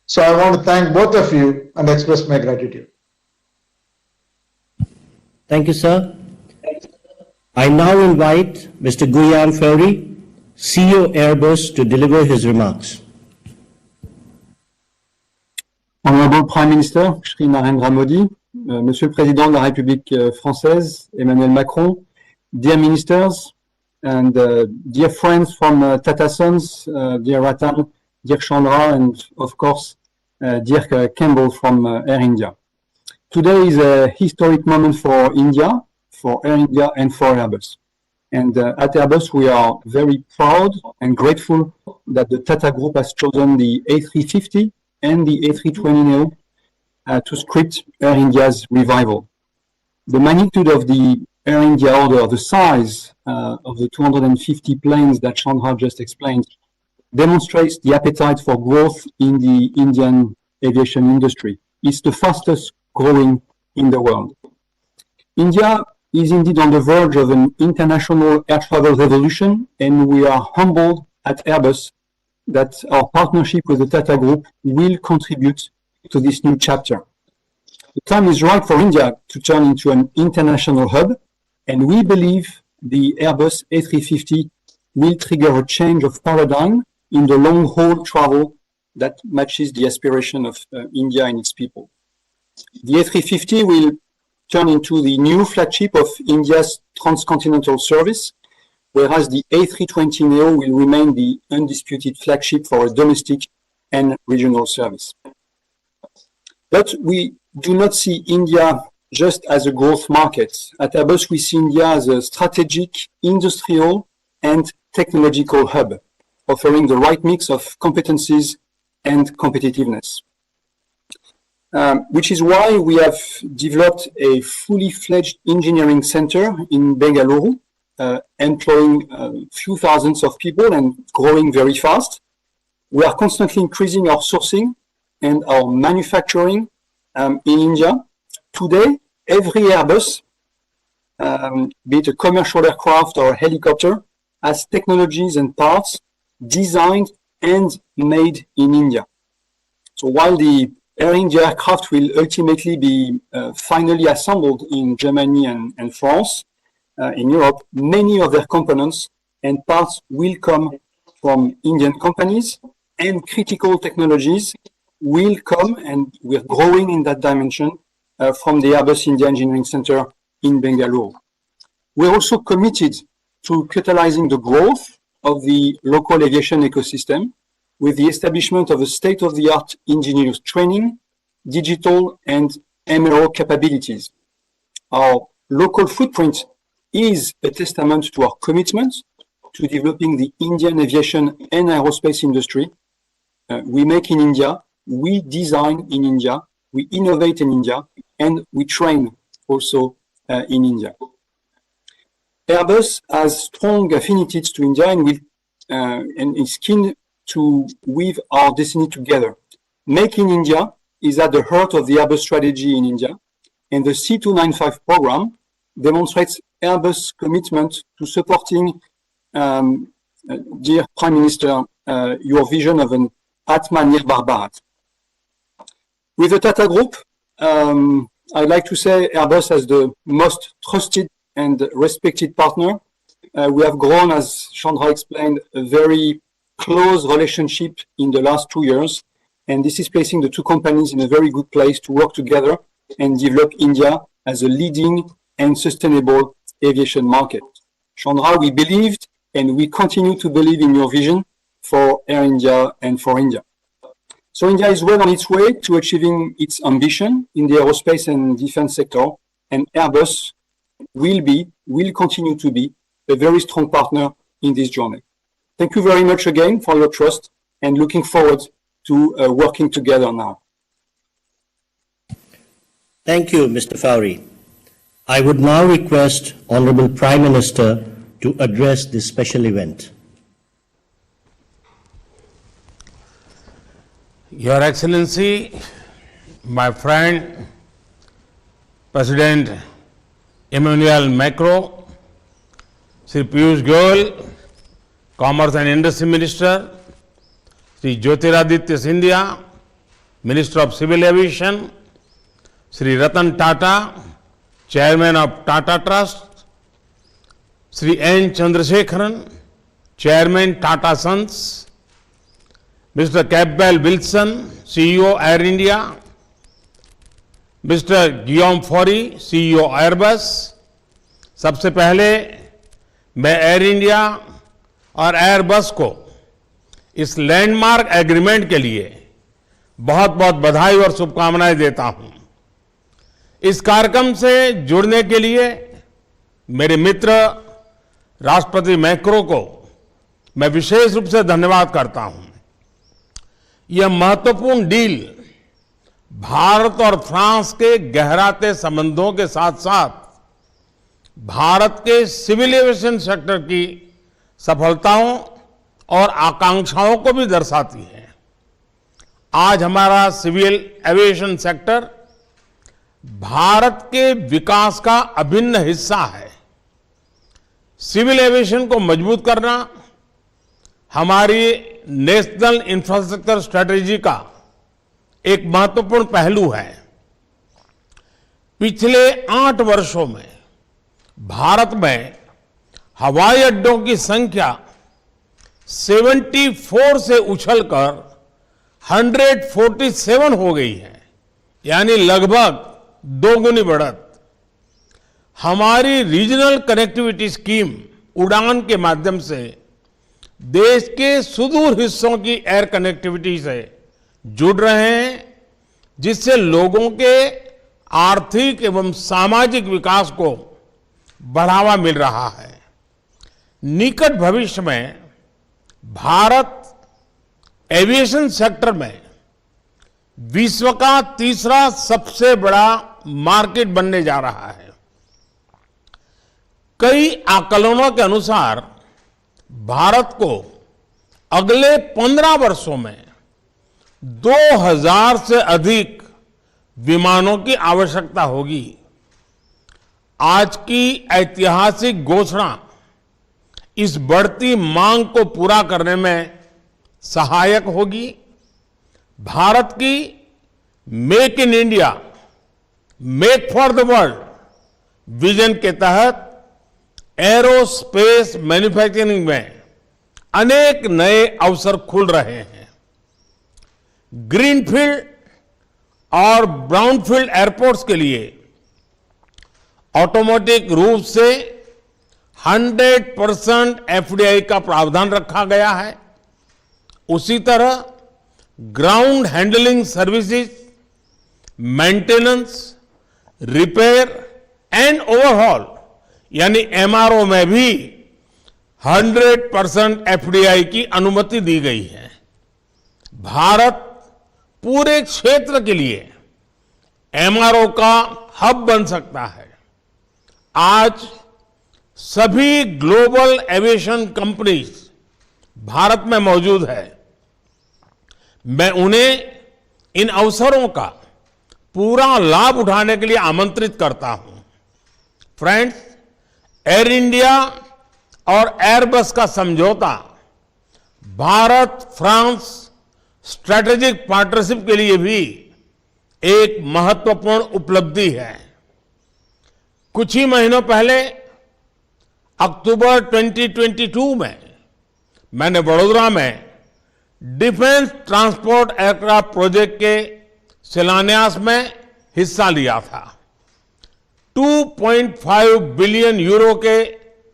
[SPEAKER 9] So I want to thank both of you and express my gratitude.
[SPEAKER 8] Thank you, sir. I now invite Mr. Guillaume Faury, CEO Airbus, to deliver his remarks.
[SPEAKER 10] Honorable Prime Minister, Shri Narendra Modi, Monsieur le Président de la République française, Emmanuel Macron, dear ministers, and dear friends from Tata Sons, dear Ratan, dear Chandra, and of course, dear Campbell from Air India. Today is a historic moment for India, for Air India, and for Airbus. And at Airbus, we are very proud and grateful that the Tata Group has chosen the A350 and the A320neo to script Air India's revival. The magnitude of the Air India order, the size of the 250 planes that Chandra just explained, demonstrates the appetite for growth in the Indian aviation industry. It's the fastest growing in the world. India is indeed on the verge of an international air travel revolution, and we are humbled at Airbus that our partnership with the Tata Group will contribute to this new chapter. The time is right for India to turn into an international hub, and we believe the Airbus A350 will trigger a change of paradigm in the long-haul travel that matches the aspiration of India and its people. The A350 will turn into the new flagship of India's transcontinental service, whereas the A320neo will remain the undisputed flagship for a domestic and regional service. But we do not see India just as a growth market. At Airbus, we see India as a strategic, industrial, and technological hub, offering the right mix of competencies and competitiveness. Which is why we have developed a fully fledged engineering center in Bengaluru, employing a few thousands of people and growing very fast. We are constantly increasing our sourcing and our manufacturing in India. Today, every Airbus, be it a commercial aircraft or a helicopter, has technologies and parts designed and made in India. So while the Air India aircraft will ultimately be finally assembled in Germany and France, in Europe, many of their components and parts will come from Indian companies, and critical technologies will come, and we're growing in that dimension, from the Airbus India Engineering Center in Bengaluru. We're also committed to catalyzing the growth of the local aviation ecosystem with the establishment of a state-of-the-art engineers training, digital and MRO capabilities. Our local footprint is a testament to our commitment to developing the Indian aviation and aerospace industry. We make in India, we design in India, we innovate in India, and we train also in India. Airbus has strong affinities to India and is keen to weave our destiny together. Make in India is at the heart of the Airbus strategy in India, and the C295 program demonstrates Airbus' commitment to supporting, dear Prime Minister, your vision of an Atmanirbhar Bharat. With the Tata Group, I'd like to say Airbus as the most trusted and respected partner. We have grown, as Chandra explained, a very close relationship in the last 2 years, and this is placing the two companies in a very good place to work together and develop India as a leading and sustainable aviation market. Chandra, we believed and we continue to believe in your vision for Air India and for India. So India is well on its way to achieving its ambition in the aerospace and defense sector, and Airbus will continue to be a very strong partner in this journey. Thank you very much again for your trust, and looking forward to working together now.
[SPEAKER 8] Thank you, Mr. Fowry. I would now request Honorable Prime Minister to address this special event.
[SPEAKER 11] Your Excellency, my friend, President Emmanuel Macron, Sri Piyush Goyal, Commerce and Industry Minister, Sri Jyotiraditya Scindia, Minister of Civil Aviation, Sri Ratan Tata, Chairman of Tata Trust, Sri N. Chandrasekharan, Chairman Tata Sons, Mr. Campbell Wilson, CEO Air India, mister Guillaume Faury, CEO Airbus, सबसे पहले मैं air India और Airbus को इस landmark agreement के लिए बहुत बहुत बधाई और शुभकामनाएं देता हूं। इस कार्यक्रम से जुड़ने के लिए मेरे मित्र राष्ट्रपति मैक्रो को मैं विशेष रूप से धन्यवाद करता हूं। यह महत्वपूर्ण डील भारत और फ्रांस के गहराते संबंधों के साथ साथ भारत के सिविल एविएशन सेक्टर की सफलताओं और आकांक्षाओं को भी दर्शाती है। आज हमारा सिविल एविएशन सेक्टर भारत के विकास का अभिन्न हिस्सा है। सिविल एविएशन को मजबूत करना हमारी नेशनल इंफ्रास्ट्रक्चर स्ट्रेटेजी का एक महत्वपूर्ण पहलू है। पिछले 8 वर्षों में भारत में हवाई अड्डों की संख्या 74 से उछलकर 147 हो गई है, यानी लगभग 2 गुनी बढ़त। हमारी रीजनल कनेक्टिविटी स्कीम उड़ान के माध्यम से देश के सुदूर हिस्सों की एयर कनेक्टिविटी से जुड़ रहे हैं, जिससे लोगों के आर्थिक एवं सामाजिक विकास को बढ़ावा मिल रहा है। निकट भविष्य में भारत एविएशन सेक्टर में विश्व का तीसरा सबसे बड़ा मार्केट बनने जा रहा है। कई आकलनों के अनुसार भारत को अगले 15 वर्षों में 2000 से अधिक विमानों की आवश्यकता होगी। आज की ऐतिहासिक घोषणा इस बढ़ती मांग को पूरा करने में सहायक होगी। भारत की make in India, make for the world vision के तहत एरोस्पेस मैन्युफैक्चरिंग में अनेक नए अवसर खुल रहे हैं। ग्रीनफील्ड और ब्राउनफील्ड एयरपोर्ट्स के लिए ऑटोमेटिक रूप से 100% FDI का प्रावधान रखा गया है। उसी तरह ground handling services, maintenance, repair and overhaul यानी MRO में भी 100% FDI की अनुमति दी गई है। भारत पूरे क्षेत्र के लिए MRO का हब बन सकता है। आज सभी ग्लोबल एविएशन कंपनीज भारत में मौजूद है। मैं उन्हें इन अवसरों का पूरा लाभ उठाने के लिए आमंत्रित करता हूं। फ्रेंड्स, एयर इंडिया और एयरबस का समझौता भारत फ्रांस स्ट्रैटेजिक पार्टनरशिप के लिए भी एक महत्वपूर्ण उपलब्धि है। कुछ ही महीनों पहले अक्टूबर 2022 में मैंने वडोदरा में डिफेंस ट्रांसपोर्ट एयरक्राफ्ट प्रोजेक्ट के शिलान्यास में हिस्सा लिया था। 2.5 बिलियन यूरो के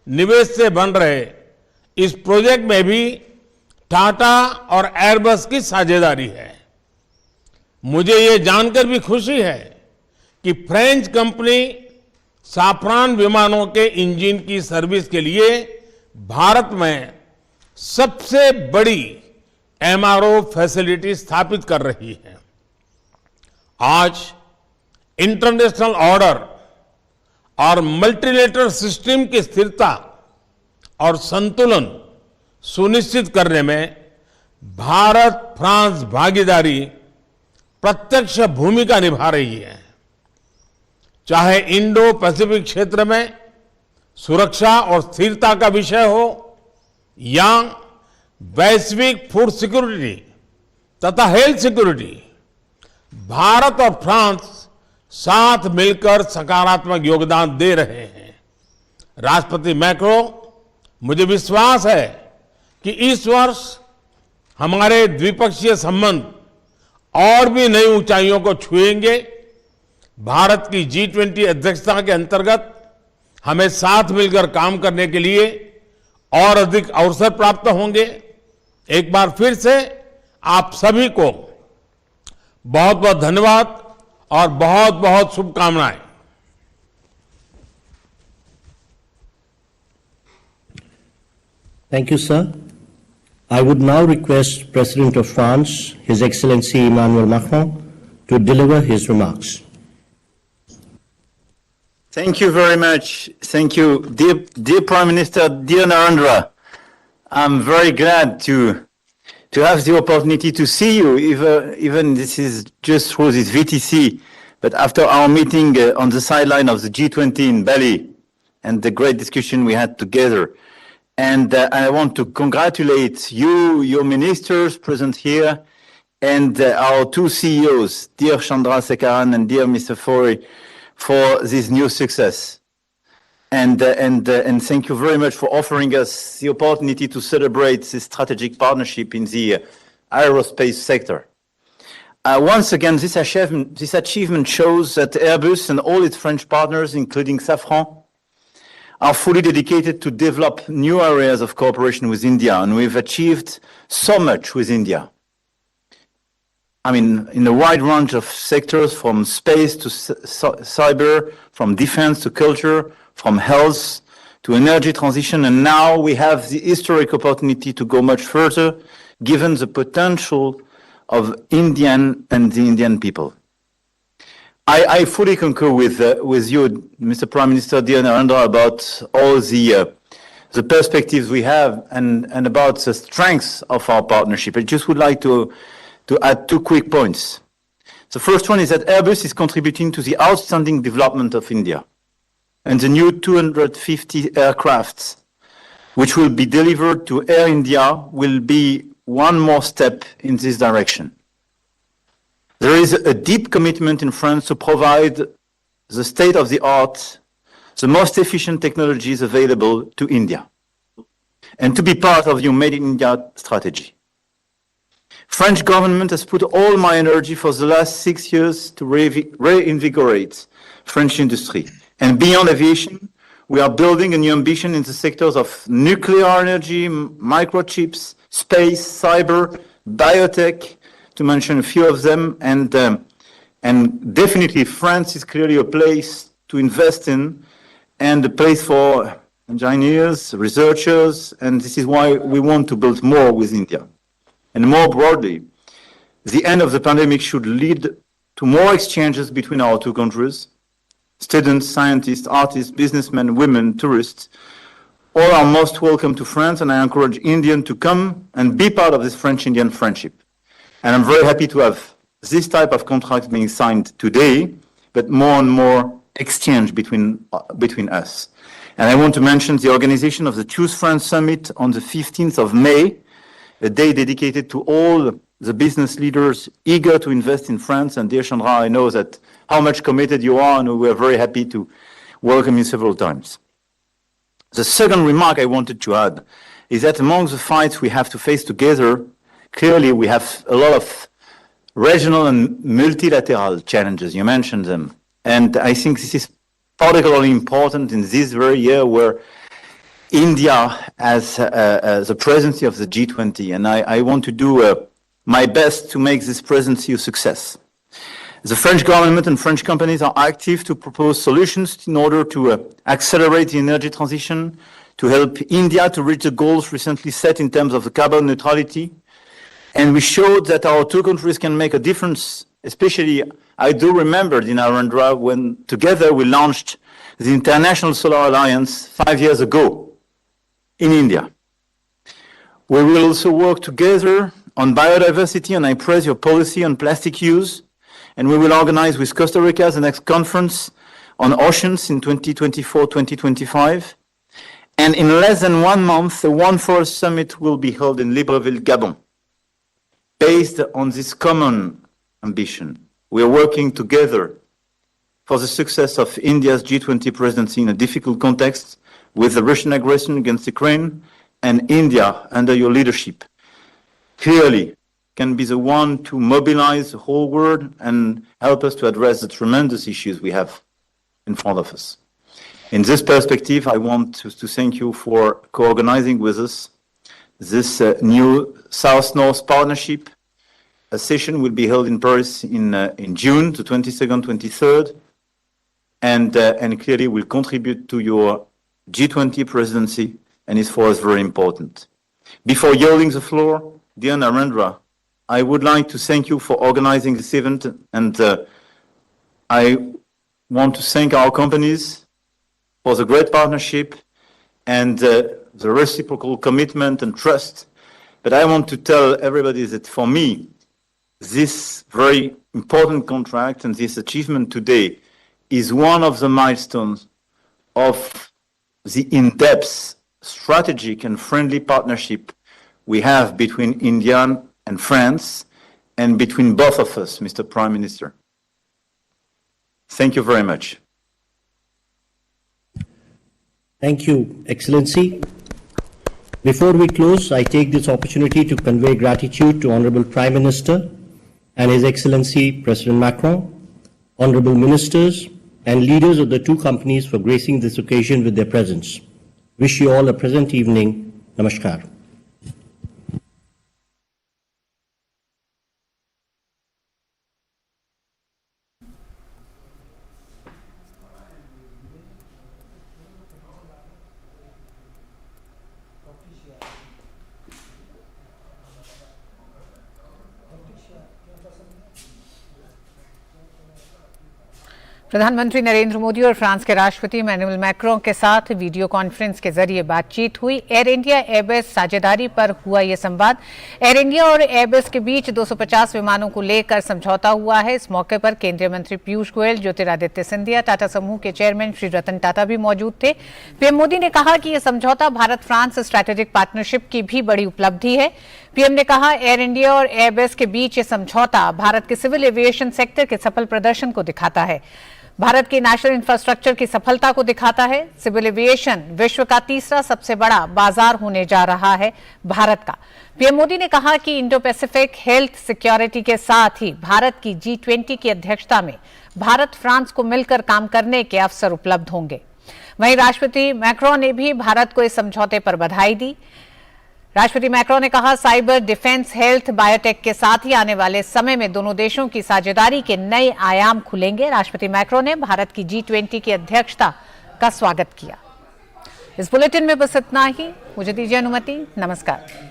[SPEAKER 11] निवेश से बन रहे इस प्रोजेक्ट में भी टाटा और एयरबस की साझेदारी है। मुझे ये जानकर भी खुशी है कि फ्रेंच कंपनी साफरान विमानों के इंजन की सर्विस के लिए भारत में सबसे बड़ी MRO फैसिलिटी स्थापित कर रही है। आज इंटरनेशनल ऑर्डर और मल्टीलेटरल सिस्टम की स्थिरता और संतुलन सुनिश्चित करने में भारत फ्रांस भागीदारी प्रत्यक्ष भूमिका निभा रही है। चाहे इंडो पैसिफिक क्षेत्र में सुरक्षा और स्थिरता का विषय हो या वैश्विक फूड सिक्योरिटी तथा हेल्थ सिक्योरिटी, भारत और फ्रांस साथ मिलकर सकारात्मक योगदान दे रहे हैं। राष्ट्रपति मैक्रो, मुझे विश्वास है कि इस वर्ष हमारे द्विपक्षीय संबंध और भी नई ऊंचाइयों को छुएंगे, भारत की G20 अध्यक्षता के अंतर्गत हमें साथ मिलकर काम करने के लिए और अधिक अवसर प्राप्त होंगे। एक बार फिर से आप सभी को बहुत बहुत धन्यवाद और बहुत बहुत शुभकामनाएं।
[SPEAKER 8] Thank you, sir. I would now request President of France, His Excellency Emmanuel Macron, to deliver his remarks.
[SPEAKER 12] Thank you very much. Thank you, dear Prime Minister, dear Narendra. I'm very glad to have the opportunity to see you, even this is just through this VTC, but after our meeting on the sideline of the G20 in Bali and the great discussion we had together. And I want to congratulate you, your ministers present here, and our two CEOs, dear Chandrasekaran and dear Mr. Faure, for this new success. And thank you very much for offering us the opportunity to celebrate this strategic partnership in the aerospace sector. Once again, this achievement shows that Airbus and all its French partners, including Safran, are fully dedicated to develop new areas of cooperation with India, and we've achieved so much with India. I mean, in a wide range of sectors, from space to cyber, from defense to culture, from health to energy transition, and now we have the historic opportunity to go much further, given the potential of Indian and the Indian people. I fully concur with you, Mr. Prime Minister, dear Narendra, about all the perspectives we have and about the strengths of our partnership. I just would like to add two quick points. The first one is that Airbus is contributing to the outstanding development of India, and the new 250 aircrafts which will be delivered to Air India will be one more step in this direction. There is a deep commitment in France to provide the state-of-the-art, the most efficient technologies available to India, and to be part of your Made in India strategy. French government has put all my energy for the last 6 years to reinvigorate French industry. And beyond aviation, we are building a new ambition in the sectors of nuclear energy, microchips, space, cyber, biotech, to mention a few of them, and definitely France is clearly a place to invest in and a place for engineers, researchers, and this is why we want to build more with India. And more broadly, the end of the pandemic should lead to more exchanges between our two countries. Students, scientists, artists, businessmen, women, tourists, all are most welcome to France, and I encourage Indians to come and be part of this French-Indian friendship. And I'm very happy to have this type of contract being signed today, but more and more exchange between us. And I want to mention the organization of the Choose France Summit on the 15th of May, a day dedicated to all the business leaders eager to invest in France. And dear Chandra, I know that how much committed you are, and we are very happy to welcome you several times. The second remark I wanted to add is that among the fights we have to face together, clearly we have a lot of regional and multilateral challenges. You mentioned them. And I think this is particularly important in this very year where India has the presidency of the G20. And I want to do my best to make this presidency a success. The French government and French companies are active to propose solutions in order to accelerate the energy transition, to help India to reach the goals recently set in terms of the carbon neutrality. And we showed that our two countries can make a difference, especially, I do remember in Narendra when together we launched the International Solar Alliance 5 years ago in India. We will also work together on biodiversity, and I praise your policy on plastic use. And we will organize with Costa Rica the next conference on oceans in 2024-2025. And in less than 1 month, the One Forest Summit will be held in Libreville, Gabon. Based on this common ambition, we are working together for the success of India's G20 presidency in a difficult context with the Russian aggression against Ukraine, and India, under your leadership, clearly can be the one to mobilize the whole world and help us to address the tremendous issues we have in front of us. In this perspective, I want to thank you for co-organizing with us this new South-North partnership. A session will be held in Paris in June, the 22nd, 23rd, and clearly will contribute to your G20 presidency and is for us very important. Before yielding the floor, dear Narendra, I would like to thank you for organizing this event, and I want to thank our companies for the great partnership and the reciprocal commitment and trust. But I want to tell everybody that for me, this very important contract and this achievement today is one of the milestones of the in-depth strategic and friendly partnership we have between India and France and between both of us, Mr. Prime Minister. Thank you very much.
[SPEAKER 8] Thank you, Excellency. Before we close, I take this opportunity to convey gratitude to Honorable Prime Minister and His Excellency President Macron, Honorable Ministers and leaders of the two companies for gracing this occasion with their presence. Wish you all a pleasant evening. Namaskar.
[SPEAKER 2] प्रधानमंत्री नरेंद्र मोदी और France के राष्ट्रपति Emmanuel Macron के साथ video conference के जरिए बातचीत हुई। एयर इंडिया एयरबस साझेदारी पर हुआ यह संवाद। एयर इंडिया और एयरबस के बीच 250 विमानों को लेकर समझौता हुआ है। इस मौके पर केंद्रीय मंत्री पीयूष गोयल, ज्योतिरादित्य सिंधिया, टाटा समूह के चेयरमैन श्री रतन टाटा भी मौजूद थे। पीएम मोदी ने कहा कि यह समझौता भारत फ्रांस स्ट्रैटेजिक पार्टनरशिप की भी बड़ी उपलब्धि है। पीएम ने कहा, एयर इंडिया और एयरबस के बीच यह समझौता भारत के सिविल एविएशन सेक्टर के सफल प्रदर्शन को दिखाता है, भारत की नेशनल इंफ्रास्ट्रक्चर की सफलता को दिखाता है। सिविल एविएशन विश्व का तीसरा सबसे बड़ा बाजार होने जा रहा है भारत का। पीएम मोदी ने कहा कि इंडो पैसिफिक हेल्थ सिक्योरिटी के साथ ही भारत की G20 की अध्यक्षता में भारत फ्रांस को मिलकर काम करने के अवसर उपलब्ध होंगे। वहीं राष्ट्रपति मैक्रों ने भी भारत को इस समझौते पर बधाई दी। राष्ट्रपति मैक्रों ने कहा, साइबर, डिफेंस, हेल्थ, बायोटेक के साथ ही आने वाले समय में दोनों देशों की साझेदारी के नए आयाम खुलेंगे। राष्ट्रपति मैक्रों ने भारत की G20 की अध्यक्षता का स्वागत किया। इस बुलेटिन में बस इतना ही। मुझे दीजिए अनुमति। नमस्कार।